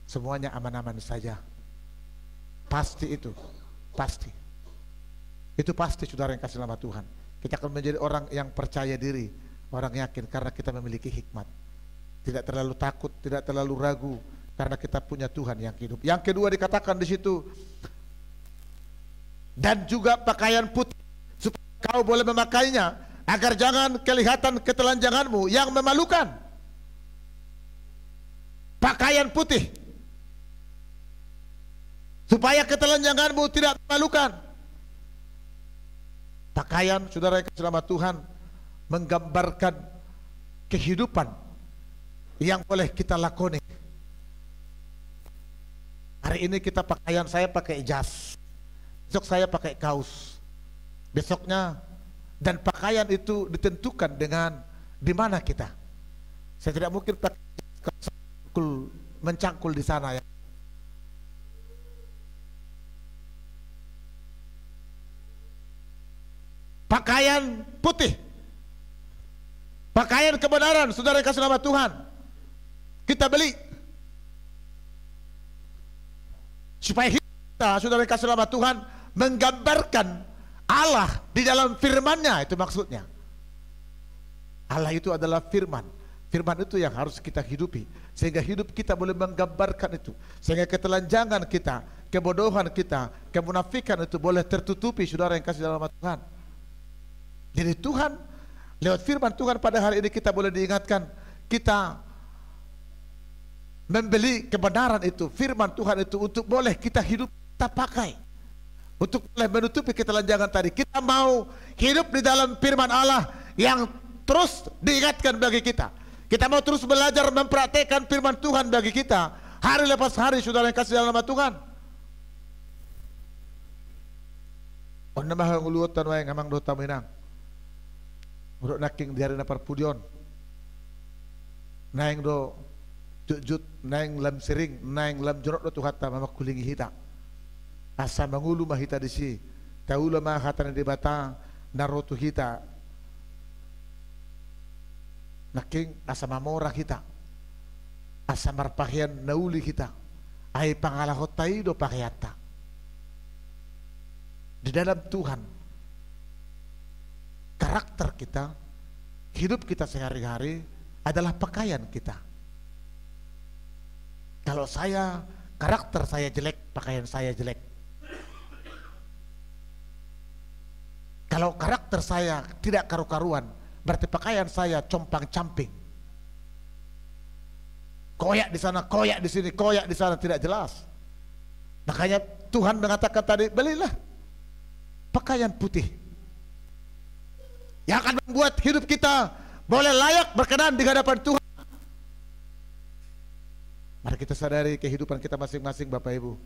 semuanya aman-aman saja. Pasti itu, pasti. Itu pasti, saudara yang kasih nama Tuhan. Kita akan menjadi orang yang percaya diri, orang yakin, karena kita memiliki hikmat. Tidak terlalu takut, tidak terlalu ragu, karena kita punya Tuhan yang hidup. Yang kedua dikatakan di situ, dan juga pakaian putih, supaya kau boleh memakainya, agar jangan kelihatan ketelanjanganmu yang memalukan. pakaian putih, supaya ketelanjanganmu tidak memalukan. Pakaian, saudara yang kasih nama Tuhan, menggambarkan kehidupan yang boleh kita lakoni. Hari ini kita pakaian, saya pakai jas, besok saya pakai kaos, besoknya, dan pakaian itu ditentukan dengan di mana kita. Saya tidak mungkin pakai mencangkul di sana ya. Pakaian putih, pakaian kebenaran, saudara kasih nama Tuhan, kita beli supaya kita, saudara kasih nama Tuhan, menggambarkan Allah di dalam firman-Nya. Itu maksudnya. Allah itu adalah firman. Firman itu yang harus kita hidupi, sehingga hidup kita boleh menggambarkan itu, sehingga ketelanjangan kita, kebodohan kita, kemunafikan itu boleh tertutupi, saudara yang kasih dalam Tuhan. Jadi Tuhan, lewat firman Tuhan pada hari ini kita boleh diingatkan, kita membeli kebenaran itu, firman Tuhan itu, untuk boleh kita hidup, kita pakai, untuk boleh menutupi ketelanjangan tadi. Kita mau hidup di dalam firman Allah yang terus diingatkan bagi kita. Kita mau terus belajar mempraktekkan firman Tuhan bagi kita hari lepas hari, saudara yang kasih dalam nama Tuhan. On nama ngulutan wae ngamang do taminang. Urut naking diari na parpudion. Naing do jut naing lam sering, naing lam jorok do tuhata mamakulingi hita. Asa mangulu mahita di si. Taula ma hatana di bata narotu hita. Naking asa mamora kita, asa marpahian nauli kita, ay pangalahot tayo do pakiata. Di dalam Tuhan, karakter kita, hidup kita sehari-hari adalah pakaian kita. Kalau saya, karakter saya jelek, pakaian saya jelek. Kalau karakter saya tidak karu-karuan, berarti pakaian saya compang-camping, koyak di sana, koyak di sini, koyak di sana, tidak jelas. Makanya Tuhan mengatakan tadi, belilah pakaian putih yang akan membuat hidup kita boleh layak berkenan di hadapan Tuhan. Mari kita sadari kehidupan kita masing-masing, Bapak Ibu.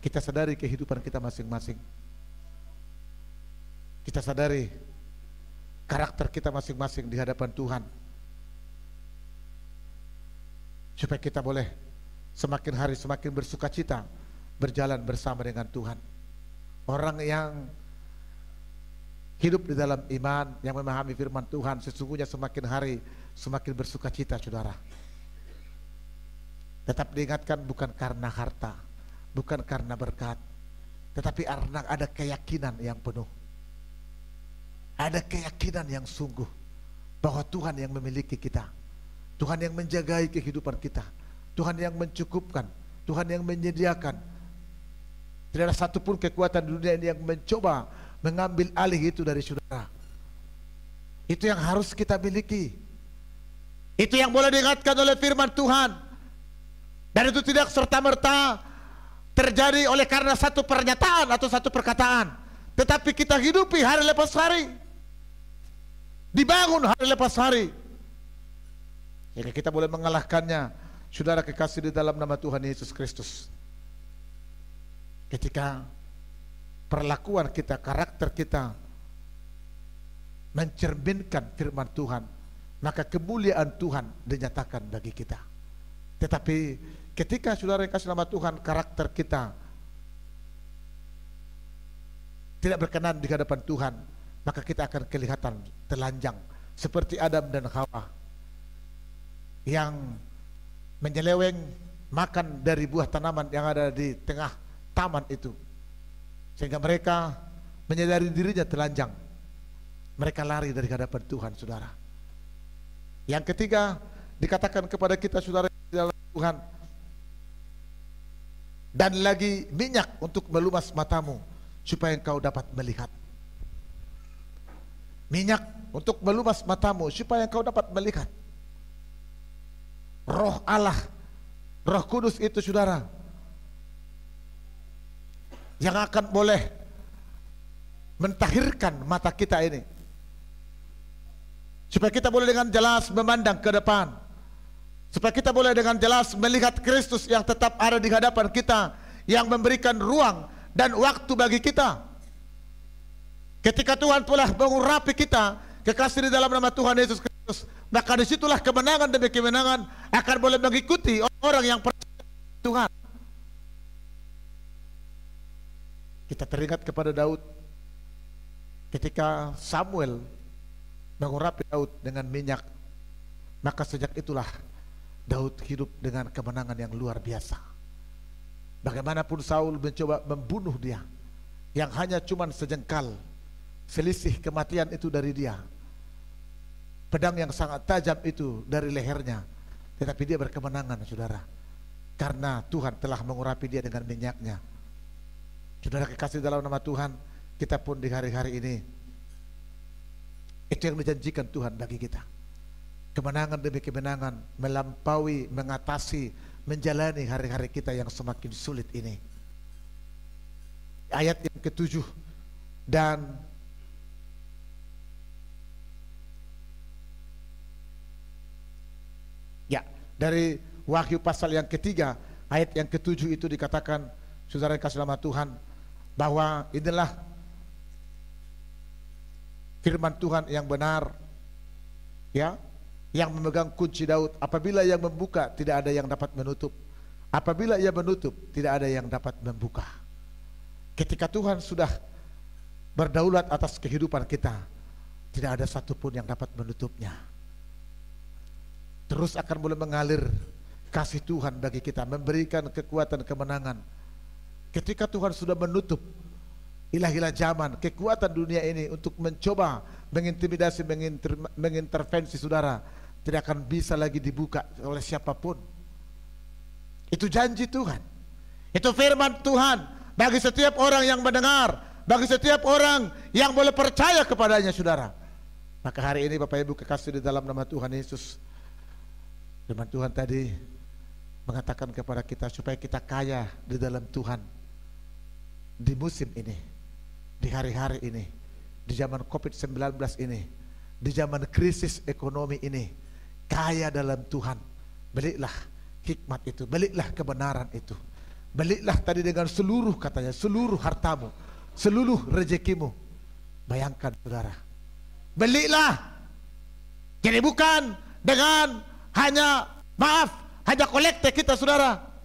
Kita sadari kehidupan kita masing-masing. Kita sadari karakter kita masing-masing di hadapan Tuhan, supaya kita boleh semakin hari semakin bersuka cita berjalan bersama dengan Tuhan. Orang yang hidup di dalam iman, yang memahami firman Tuhan, sesungguhnya semakin hari semakin bersuka cita, saudara. Tetap diingatkan, bukan karena harta, bukan karena berkat, tetapi karena ada keyakinan yang penuh. Ada keyakinan yang sungguh bahwa Tuhan yang memiliki kita, Tuhan yang menjagai kehidupan kita, Tuhan yang mencukupkan, Tuhan yang menyediakan. Tidak ada satupun kekuatan dunia ini yang mencoba mengambil alih itu dari saudara. Itu yang harus kita miliki. Itu yang boleh diingatkan oleh firman Tuhan. Dan itu tidak serta-merta terjadi oleh karena satu pernyataan atau satu perkataan, tetapi kita hidupi hari lepas hari, dibangun hari lepas hari, sehingga kita boleh mengalahkannya, saudara kekasih di dalam nama Tuhan Yesus Kristus. Ketika perlakuan kita, karakter kita mencerminkan firman Tuhan, maka kemuliaan Tuhan dinyatakan bagi kita. Tetapi ketika saudara yang kasih nama Tuhan, karakter kita tidak berkenan di hadapan Tuhan, maka kita akan kelihatan telanjang seperti Adam dan Hawa yang menyeleweng makan dari buah tanaman yang ada di tengah taman itu, sehingga mereka menyadari dirinya telanjang. Mereka lari dari hadapan Tuhan, saudara. Yang ketiga, dikatakan kepada kita, saudara, dalam Tuhan, dan lagi minyak untuk melumas matamu supaya engkau dapat melihat. Minyak untuk melumas matamu supaya engkau dapat melihat. Roh Allah, Roh Kudus itu saudara, yang akan boleh mentahirkan mata kita ini, supaya kita boleh dengan jelas memandang ke depan, supaya kita boleh dengan jelas melihat Kristus yang tetap ada di hadapan kita, yang memberikan ruang dan waktu bagi kita. Ketika Tuhan telah mengurapi kita, kekasih di dalam nama Tuhan Yesus Kristus, maka disitulah kemenangan demi kemenangan akan boleh mengikuti orang yang percaya Tuhan. Kita teringat kepada Daud ketika Samuel mengurapi Daud dengan minyak, maka sejak itulah Daud hidup dengan kemenangan yang luar biasa. Bagaimanapun Saul mencoba membunuh dia, yang hanya cuman sejengkal selisih kematian itu dari dia, pedang yang sangat tajam itu dari lehernya, tetapi dia berkemenangan saudara, karena Tuhan telah mengurapi dia dengan minyaknya. Saudara kekasih dalam nama Tuhan, kita pun di hari-hari ini, itu yang dijanjikan Tuhan bagi kita, kemenangan demi kemenangan, melampaui, mengatasi, menjalani hari-hari kita yang semakin sulit ini. Ayat yang ke-7 dan ya, dari Wahyu pasal yang ketiga ayat yang ke-7 itu dikatakan, saudara yang kasih nama Tuhan, bahwa inilah firman Tuhan yang benar, ya, yang memegang kunci Daud. Apabila yang membuka, tidak ada yang dapat menutup. Apabila ia menutup, tidak ada yang dapat membuka. Ketika Tuhan sudah berdaulat atas kehidupan kita, tidak ada satupun yang dapat menutupnya. Terus akan boleh mengalir kasih Tuhan bagi kita, memberikan kekuatan kemenangan. Ketika Tuhan sudah menutup ilah-ilah zaman, kekuatan dunia ini untuk mencoba mengintimidasi, mengintervensi saudara, tidak akan bisa lagi dibuka oleh siapapun. Itu janji Tuhan, itu firman Tuhan bagi setiap orang yang mendengar, bagi setiap orang yang boleh percaya kepadanya saudara. Maka hari ini Bapak Ibu kekasih di dalam nama Tuhan Yesus, firman Tuhan tadi mengatakan kepada kita supaya kita kaya di dalam Tuhan. Di musim ini, di hari-hari ini, di zaman COVID-19 ini, di zaman krisis ekonomi ini, kaya dalam Tuhan. Beliklah hikmat itu, beliklah kebenaran itu, beliklah tadi dengan seluruh, katanya, seluruh hartamu, seluruh rezekimu. Bayangkan saudara, beliklah. Jadi bukan dengan hanya hanya kolekte kita saudara.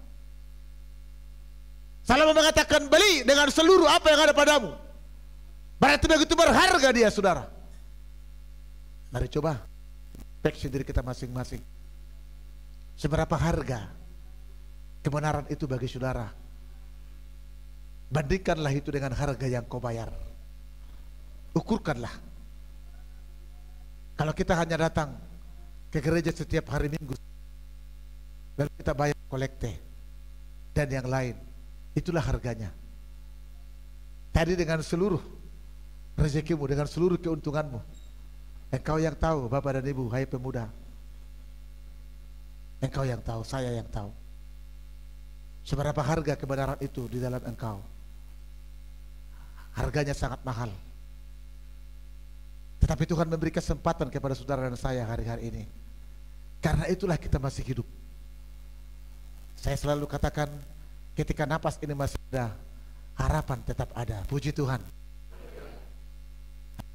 Salomo mengatakan beli dengan seluruh apa yang ada padamu. Berarti begitu berharga dia saudara. Mari coba introspeksi diri kita masing-masing. Seberapa harga kebenaran itu bagi saudara? Bandingkanlah itu dengan harga yang kau bayar. Ukurkanlah. Kalau kita hanya datang ke gereja setiap hari Minggu, lalu kita bayar kolekte dan yang lain, itulah harganya. Tadi dengan seluruh rezekimu, dengan seluruh keuntunganmu, engkau yang tahu Bapak dan Ibu, hai pemuda, engkau yang tahu, saya yang tahu seberapa harga kebenaran itu di dalam engkau. Harganya sangat mahal, tetapi Tuhan memberi kesempatan kepada saudara dan saya hari-hari ini. Karena itulah kita masih hidup. Saya selalu katakan, ketika napas ini masih ada, harapan tetap ada. Puji Tuhan.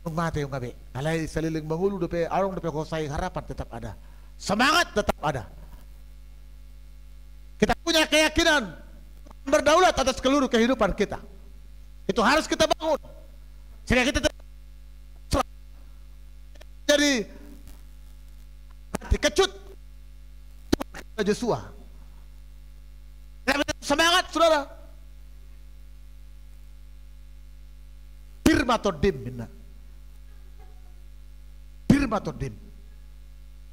Mati yang ngabe, alai seliling mengulu depe arong depe kosai, harapan tetap ada. Semangat tetap ada. Kita punya keyakinan berdaulat atas seluruh kehidupan kita. Itu harus kita bangun. Sehingga kita jadi kecut Joshua. Semangat saudara. Firmatodim, firmatodim.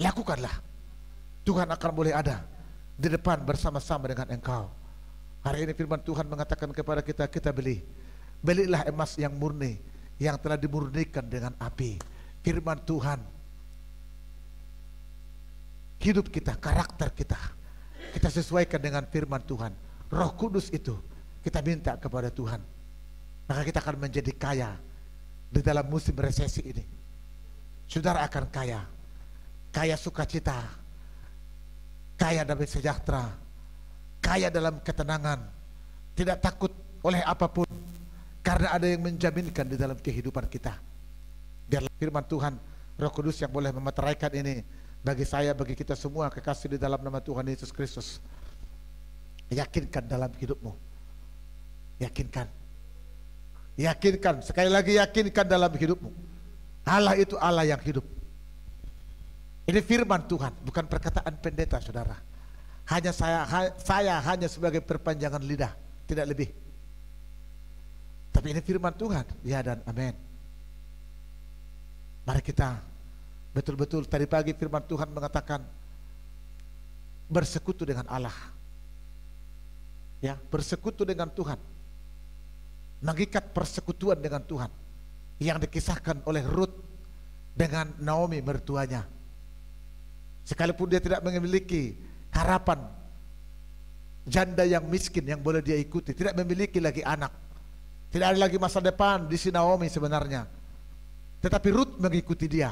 Lakukanlah. Tuhan akan boleh ada di depan bersama-sama dengan engkau. Hari ini firman Tuhan mengatakan kepada kita, kita belilah emas yang murni, yang telah dimurnikan dengan api. Firman Tuhan, hidup kita, karakter kita, kita sesuaikan dengan firman Tuhan. Roh Kudus itu kita minta kepada Tuhan, maka kita akan menjadi kaya di dalam musim resesi ini. Saudara akan kaya, kaya sukacita, kaya damai sejahtera, kaya dalam ketenangan, tidak takut oleh apapun, karena ada yang menjaminkan di dalam kehidupan kita. Biarlah firman Tuhan, Roh Kudus yang boleh memeteraikan ini bagi saya, bagi kita semua, kekasih di dalam nama Tuhan Yesus Kristus. Yakinkan dalam hidupmu, yakinkan, yakinkan, sekali lagi yakinkan dalam hidupmu, Allah itu Allah yang hidup. Ini firman Tuhan, bukan perkataan pendeta, saudara. Hanya saya hanya sebagai perpanjangan lidah, tidak lebih. Tapi ini firman Tuhan, ya dan amin. Mari kita betul-betul, tadi pagi firman Tuhan mengatakan bersekutu dengan Allah. Ya, bersekutu dengan Tuhan, mengikat persekutuan dengan Tuhan yang dikisahkan oleh Ruth dengan Naomi mertuanya. Sekalipun dia tidak memiliki harapan, janda yang miskin yang boleh dia ikuti, tidak memiliki lagi anak, tidak ada lagi masa depan di si Naomi sebenarnya. Tetapi Ruth mengikuti dia.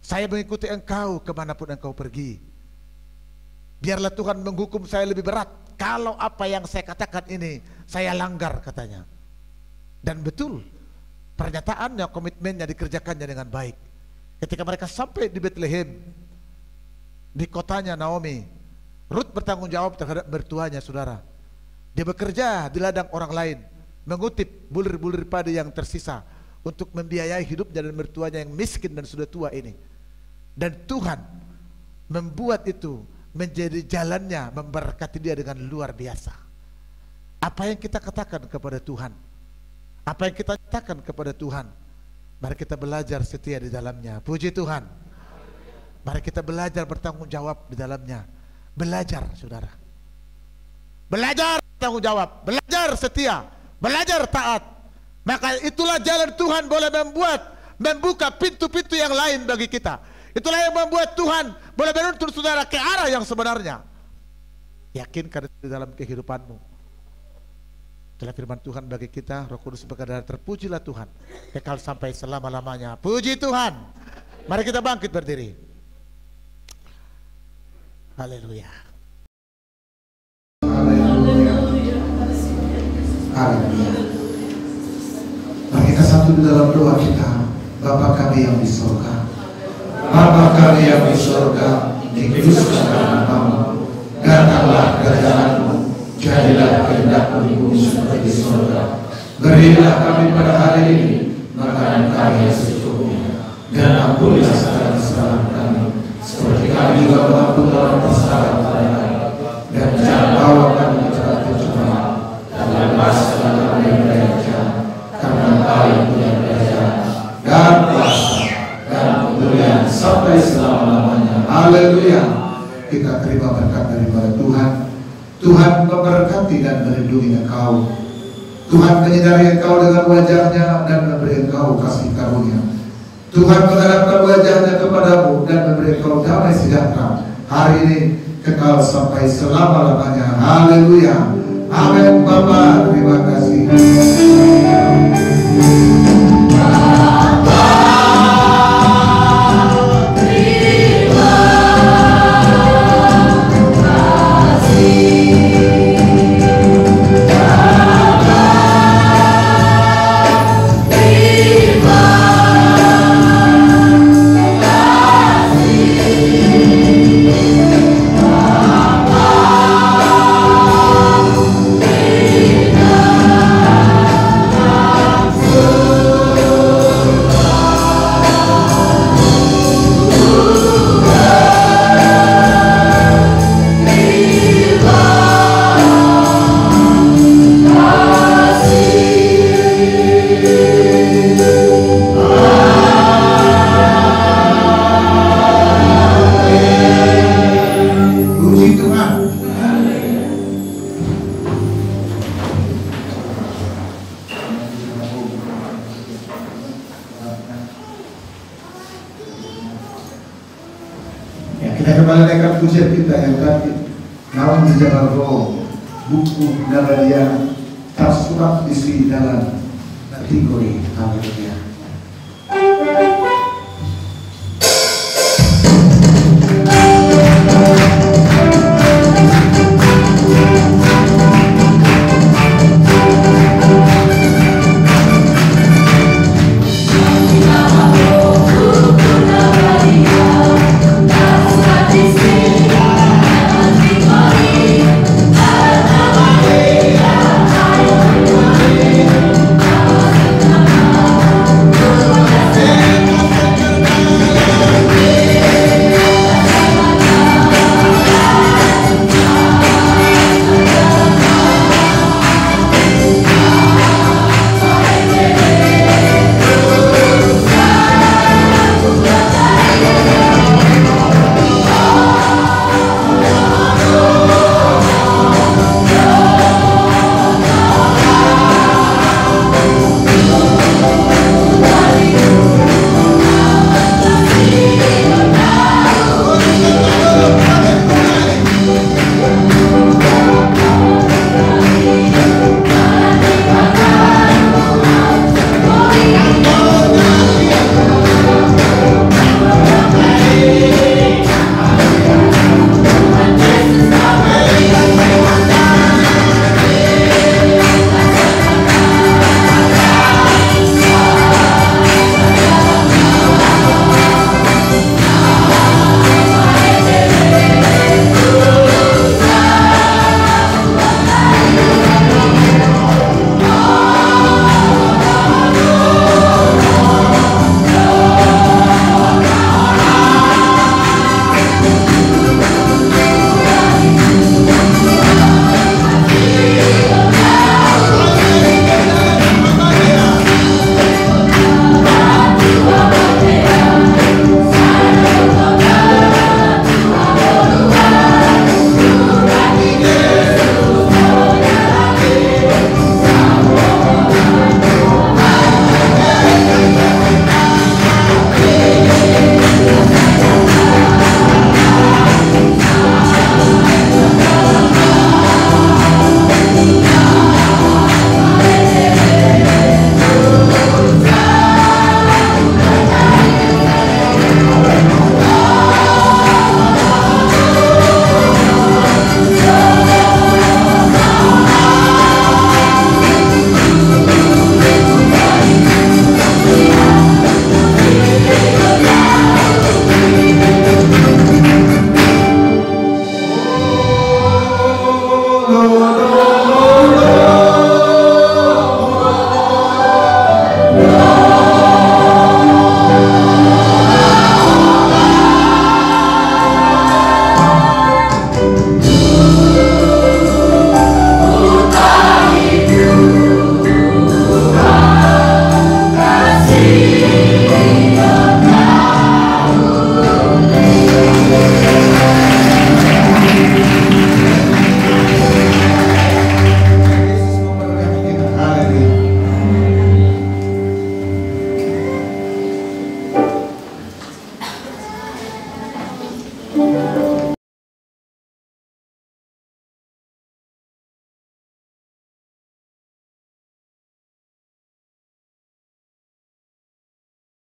Saya mengikuti engkau kemanapun engkau pergi. Biarlah Tuhan menghukum saya lebih berat kalau apa yang saya katakan ini saya langgar, katanya. Dan betul, pernyataannya, komitmennya dikerjakannya dengan baik. Ketika mereka sampai di Bethlehem, di kotanya Naomi, Ruth bertanggung jawab terhadap mertuanya, saudara. Dia bekerja di ladang orang lain, mengutip bulir-bulir padi yang tersisa untuk membiayai hidupnya dan mertuanya yang miskin dan sudah tua ini. Dan Tuhan membuat itu menjadi jalannya, memberkati dia dengan luar biasa. Apa yang kita katakan kepada Tuhan, apa yang kita katakan kepada Tuhan, mari kita belajar setia di dalamnya. Puji Tuhan. Mari kita belajar bertanggung jawab di dalamnya. Belajar, saudara. Belajar bertanggung jawab, belajar setia, belajar taat. Maka itulah jalan Tuhan boleh membuka pintu-pintu yang lain bagi kita. Itulah yang membuat Tuhan boleh menuntun saudara ke arah yang sebenarnya. Yakinkan di dalam kehidupanmu. Itulah firman Tuhan bagi kita. Roh Kudus berkata, terpujilah Tuhan kekal sampai selama-lamanya. Puji Tuhan. Mari kita bangkit berdiri. Haleluya. Haleluya. Haleluya. Mari kita satu di dalam doa kita. Bapa kami yang di surga, Bapa kami yang di surga, dikuduskanlah namamu, datanglah kerajaan-Mu, jadilah kehendak-Mu di bumi seperti di surga. Berilah kami pada hari ini makanan kami yang secukupnya, dan ampunilah segala kesalahan kami, seperti kami juga mengampuni orang bersalah kepada kami, dan jangan bawa kami ke dalam pencobaan, dan lepaskanlah kami dari yang jahat, karena Engkau yang punya kerajaan dan kuasa dan kemuliaan sampai selama-lamanya. Haleluya. Kita terima berkat daripada Tuhan. Tuhan memberkati dan melindungi engkau. Tuhan menyinari engkau dengan wajah-Nya dan memberi engkau kasih karunia. Tuhan menghadapkan wajah-Nya kepadamu dan memberi engkau damai sejahtera hari ini kekal sampai selama-lamanya. Haleluya. Amin. Bapa, terima kasih. namun secara roh buku Nagaria tersurat isi dalam kategori haleluya.